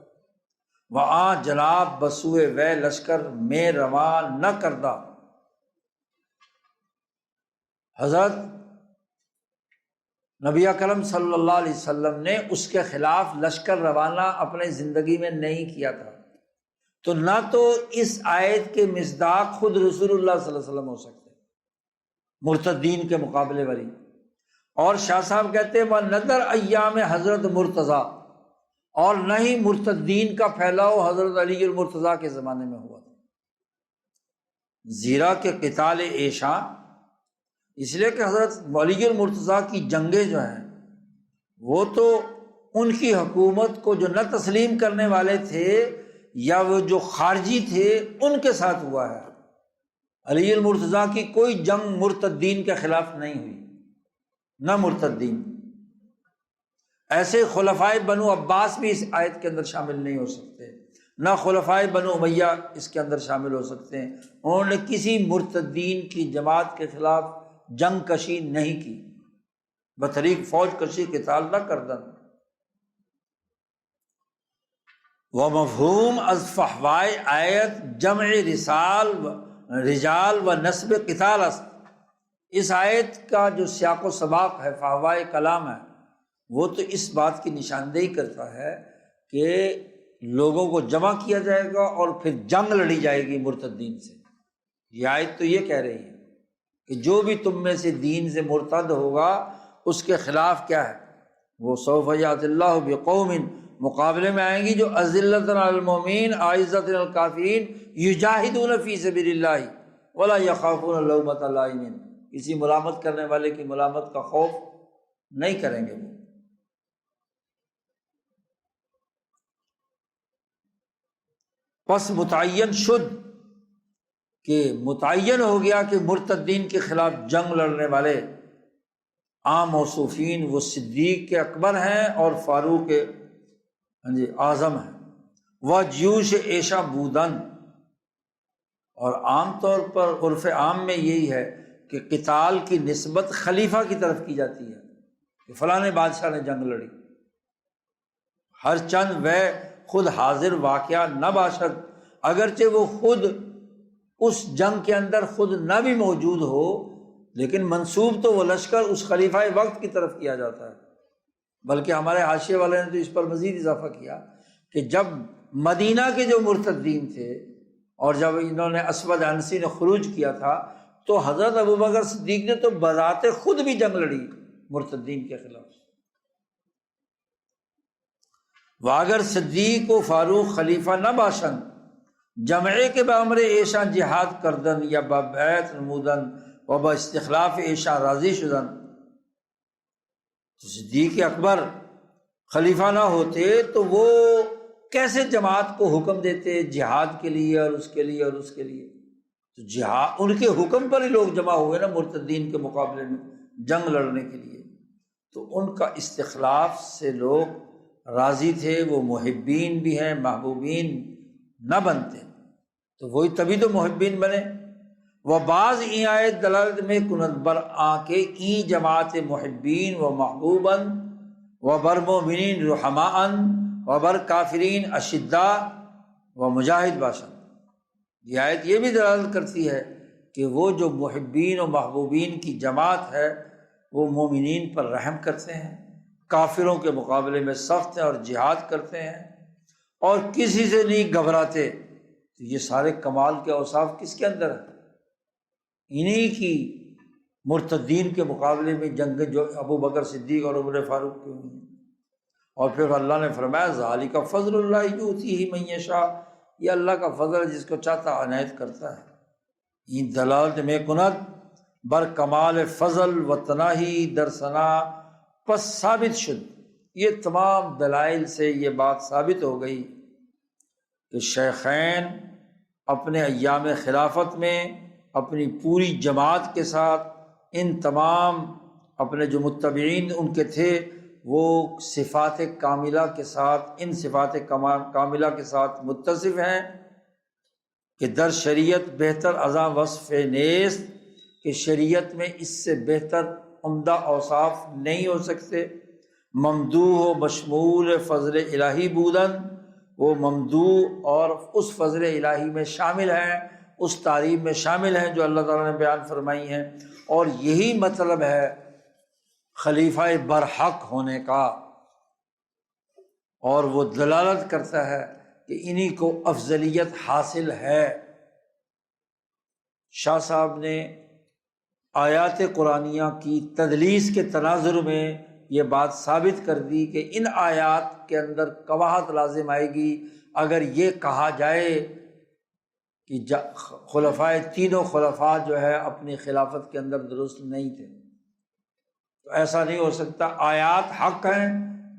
وہاں جناب بسوئے وے لشکر میں روان نہ کردہ، حضرت نبی اکرم صلی اللہ علیہ وسلم نے اس کے خلاف لشکر روانہ اپنے زندگی میں نہیں کیا تھا، تو نہ تو اس آیت کے مصداق خود رسول اللہ صلی اللہ علیہ وسلم ہو سکتے مرتدین کے مقابلے والی، اور شاہ صاحب کہتے ہیں وَنَذَرْ ایام حضرت مرتضیٰ، اور نہ ہی مرتدین کا پھیلاؤ حضرت علی المرتضیٰ کے زمانے میں ہوا تھا، زیرا کہ قتال عیشاں، اس لیے کہ حضرت علی المرتضیٰ کی جنگیں جو ہیں وہ تو ان کی حکومت کو جو نہ تسلیم کرنے والے تھے یا وہ جو خارجی تھے ان کے ساتھ ہوا ہے۔ علی المرتضیٰ کی کوئی جنگ مرتدین کے خلاف نہیں ہوئی، نہ مرتدین۔ ایسے خلفائے بنو عباس بھی اس آیت کے اندر شامل نہیں ہو سکتے، نہ خلفائے بنو امیہ اس کے اندر شامل ہو سکتے ہیں۔ انہوں نے کسی مرتدین کی جماعت کے خلاف جنگ کشی نہیں کی، بطریق فوج کشی قتال نہ کردن۔ ومفہوم از فحوائے آیت جمع رجال و نسب قتال است، اس آیت کا جو سیاق و سباق ہے، فحوائے کلام ہے، وہ تو اس بات کی نشاندہی کرتا ہے کہ لوگوں کو جمع کیا جائے گا اور پھر جنگ لڑی جائے گی مرتدین سے۔ یہ آیت تو یہ کہہ رہی ہے کہ جو بھی تم میں سے دین سے مرتد ہوگا اس کے خلاف کیا ہے، وہ سوف یأتی اللہ بقوم، مقابلے میں آئیں گی جو اذلۃ علی المؤمنین اعزۃ علی الکافرین یجاہدون فی سبیل اللہ ولا یخافون لومۃ لائم، کسی ملامت کرنے والے کی ملامت کا خوف نہیں کریں گے وہ۔ پس متعین شد، کہ متعین ہو گیا کہ مرتدین کے خلاف جنگ لڑنے والے عام موصوفین وہ صدیق کے اکبر ہیں اور فاروق اعظم ہیں، وہ جیوش عیشا بودن، اور عام طور پر عرف عام میں یہی ہے کہ قتال کی نسبت خلیفہ کی طرف کی جاتی ہے کہ فلاں بادشاہ نے جنگ لڑی، ہر چند وہ خود حاضر واقعہ نہ باشد، اگرچہ وہ خود اس جنگ کے اندر خود نہ بھی موجود ہو، لیکن منسوب تو وہ لشکر اس خلیفہ وقت کی طرف کیا جاتا ہے۔ بلکہ ہمارے حاشیے والے نے تو اس پر مزید اضافہ کیا کہ جب مدینہ کے جو مرتدین تھے اور جب انہوں نے اسود عنسی نے خروج کیا تھا تو حضرت ابوبکر صدیق نے تو بذات خود بھی جنگ لڑی مرتدین کے خلاف۔ واگر صدیق و فاروق خلیفہ نہ باشند، جمعے کے بامر ایشان جہاد کردن یا بابیت نمودن و با استخلاف ایشان راضی شدن، تو صدیق اکبر خلیفہ نہ ہوتے تو وہ کیسے جماعت کو حکم دیتے جہاد کے لیے اور اس کے لیے اور اس کے لیے؟ تو جہاد ان کے حکم پر ہی لوگ جمع ہوئے نا مرتدین کے مقابلے میں جنگ لڑنے کے لیے، تو ان کا استخلاف سے لوگ راضی تھے، وہ محبین بھی ہیں، محبوبین نہ بنتے تو وہی تبھی تو محبین بنے۔ وہ بعض این آیت دلالت میں کنت بر آنکے این جماعت محبین و محبوباً و بر مومنین رحماءً و بر کافرین اشداء و مجاہد باشن، یہ آیت یہ بھی دلالت کرتی ہے کہ وہ جو محبین و محبوبین کی جماعت ہے وہ مومنین پر رحم کرتے ہیں، کافروں کے مقابلے میں سخت ہیں اور جہاد کرتے ہیں اور کسی سے نہیں گھبراتے۔ تو یہ سارے کمال کے اوصاف کس کے اندر ہیں؟ انہی کی مرتدین کے مقابلے میں جنگ جو ابو بکر صدیق اور عمر فاروق کی ہوئی، اور پھر اللہ نے فرمایا ذالک فضل اللہ یؤتیہ من یشاء، یہ اللہ کا فضل ہے جس کو چاہتا عنایت کرتا ہے۔ یہ دلالت میں کنت بر کمال فضل و تناہی در ثنا، پس ثابت شد، یہ تمام دلائل سے یہ بات ثابت ہو گئی کہ شیخین اپنے ایام خلافت میں اپنی پوری جماعت کے ساتھ ان تمام اپنے جو متبعین ان کے تھے وہ صفات کاملہ کے ساتھ، ان صفات کاملہ کے ساتھ متصف ہیں کہ در شریعت بہتر ازاں وصف نیست، کہ شریعت میں اس سے بہتر عمدہ اوصاف نہیں ہو سکتے۔ ممدوح و مشمول فضل الہی بودن، وہ ممدوح اور اس فضل الہی میں شامل ہیں، اس تعریف میں شامل ہیں جو اللہ تعالیٰ نے بیان فرمائی ہیں، اور یہی مطلب ہے خلیفہ برحق ہونے کا، اور وہ دلالت کرتا ہے کہ انہی کو افضلیت حاصل ہے۔ شاہ صاحب نے آیات قرآنیہ کی تدلیس کے تناظر میں یہ بات ثابت کر دی کہ ان آیات کے اندر قباحت لازم آئے گی اگر یہ کہا جائے کہ خلفائے تینوں خلفاء جو ہے اپنی خلافت کے اندر درست نہیں تھے، تو ایسا نہیں ہو سکتا۔ آیات حق ہیں،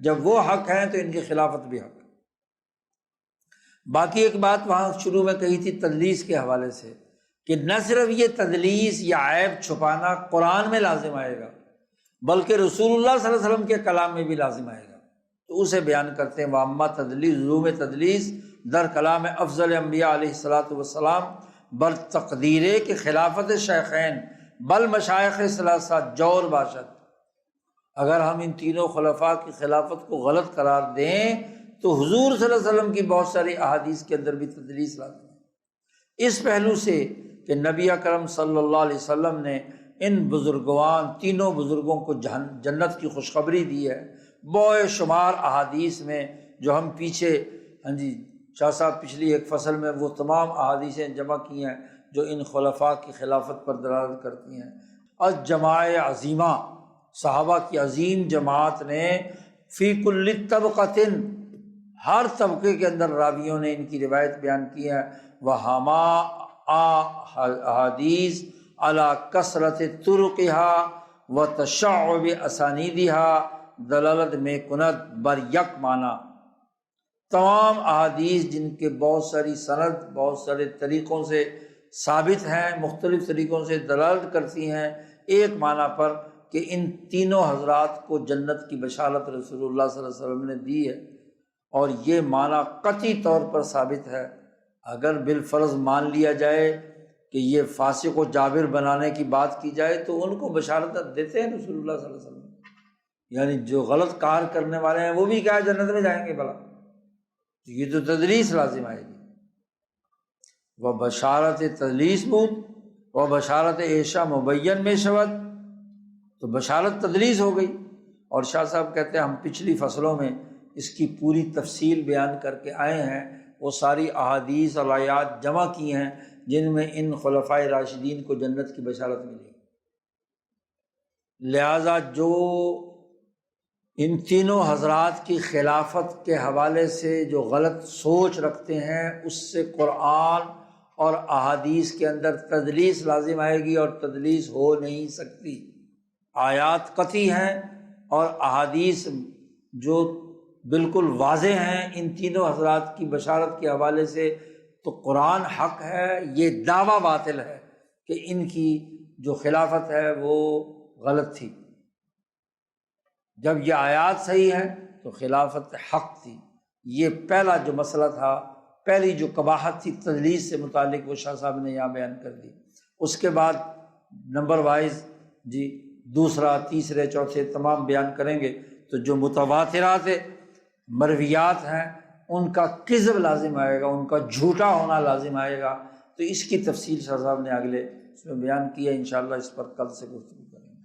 جب وہ حق ہیں تو ان کی خلافت بھی حق ہے۔ باقی ایک بات وہاں شروع میں کہی تھی تدلیس کے حوالے سے، کہ نہ صرف یہ تدلیس یا عیب چھپانا قرآن میں لازم آئے گا، بلکہ رسول اللہ صلی اللہ علیہ وسلم کے کلام میں بھی لازم آئے گا، تو اسے بیان کرتے ہیں۔ وَأَمَّا تدلیس، ظلم تدلیس در کلام افضل انبیاء علیہ الصلاۃ والسلام بر تقدیر کے خلافت شیخین بل مشائخ ثلاثہ جور باشد۔ اگر ہم ان تینوں خلفاء کی خلافت کو غلط قرار دیں تو حضور صلی اللہ علیہ وسلم کی بہت ساری احادیث کے اندر بھی تدلیس لازم ہے۔ اس پہلو سے کہ نبی اکرم صلی اللہ علیہ وسلم نے ان بزرگوان تینوں بزرگوں کو جنت کی خوشخبری دی ہے، بے شمار احادیث میں، جو ہم پیچھے شاہ صاحب پچھلی ایک فصل میں وہ تمام احادیثیں جمع کی ہیں جو ان خلفاء کی خلافت پر دلالت کرتی ہیں۔ الجماع عظیمہ، صحابہ کی عظیم جماعت نے فی کل طبقۃ، ہر طبقے کے اندر راویوں نے ان کی روایت بیان کی ہے۔ وہما احادیث علی کثرت طرقها وتشعب اسانیدها دلالت میں کند بر یک معنی، تمام احادیث جن کے بہت ساری سند بہت سارے طریقوں سے ثابت ہیں، مختلف طریقوں سے دلالت کرتی ہیں ایک معنی پر کہ ان تینوں حضرات کو جنت کی بشارت رسول اللہ صلی اللہ علیہ وسلم نے دی ہے، اور یہ معنی قطعی طور پر ثابت ہے۔ اگر بالفرض مان لیا جائے کہ یہ فاسق و جابر بنانے کی بات کی جائے تو ان کو بشارت دیتے ہیں رسول اللہ صلی اللہ علیہ وسلم، یعنی جو غلط کار کرنے والے ہیں وہ بھی کیا جنت میں جائیں گے بھلا، یہ تو تدلیس لازم آئے گی۔ وہ بشارت تدلیس بود و بشارت عیشہ مبین میں شود، تو بشارت تدلیس ہو گئی۔ اور شاہ صاحب کہتے ہیں ہم پچھلی فصلوں میں اس کی پوری تفصیل بیان کر کے آئے ہیں، وہ ساری احادیث اور آیات جمع کی ہیں جن میں ان خلفائے راشدین کو جنت کی بشارت ملی۔ لہٰذا جو ان تینوں حضرات کی خلافت کے حوالے سے جو غلط سوچ رکھتے ہیں، اس سے قرآن اور احادیث کے اندر تدلیس لازم آئے گی، اور تدلیس ہو نہیں سکتی۔ آیات قطعی ہیں اور احادیث جو بالکل واضح ہیں ان تینوں حضرات کی بشارت کے حوالے سے، تو قرآن حق ہے، یہ دعویٰ باطل ہے کہ ان کی جو خلافت ہے وہ غلط تھی۔ جب یہ آیات صحیح ہے تو خلافت حق تھی۔ یہ پہلا جو مسئلہ تھا، پہلی جو قباحت تھی تدلیس سے متعلق، وہ شاہ صاحب نے یہاں بیان کر دی۔ اس کے بعد نمبر وائز دوسرا تیسرے چوتھے تمام بیان کریں گے۔ تو جو متواترات مرویات ہیں ان کا کذب لازم آئے گا، ان کا جھوٹا ہونا لازم آئے گا، تو اس کی تفصیل شاہ صاحب نے اگلے اس میں بیان کی ہے۔ انشاءاللہ اس پر کل سے گفتگو کریں گے۔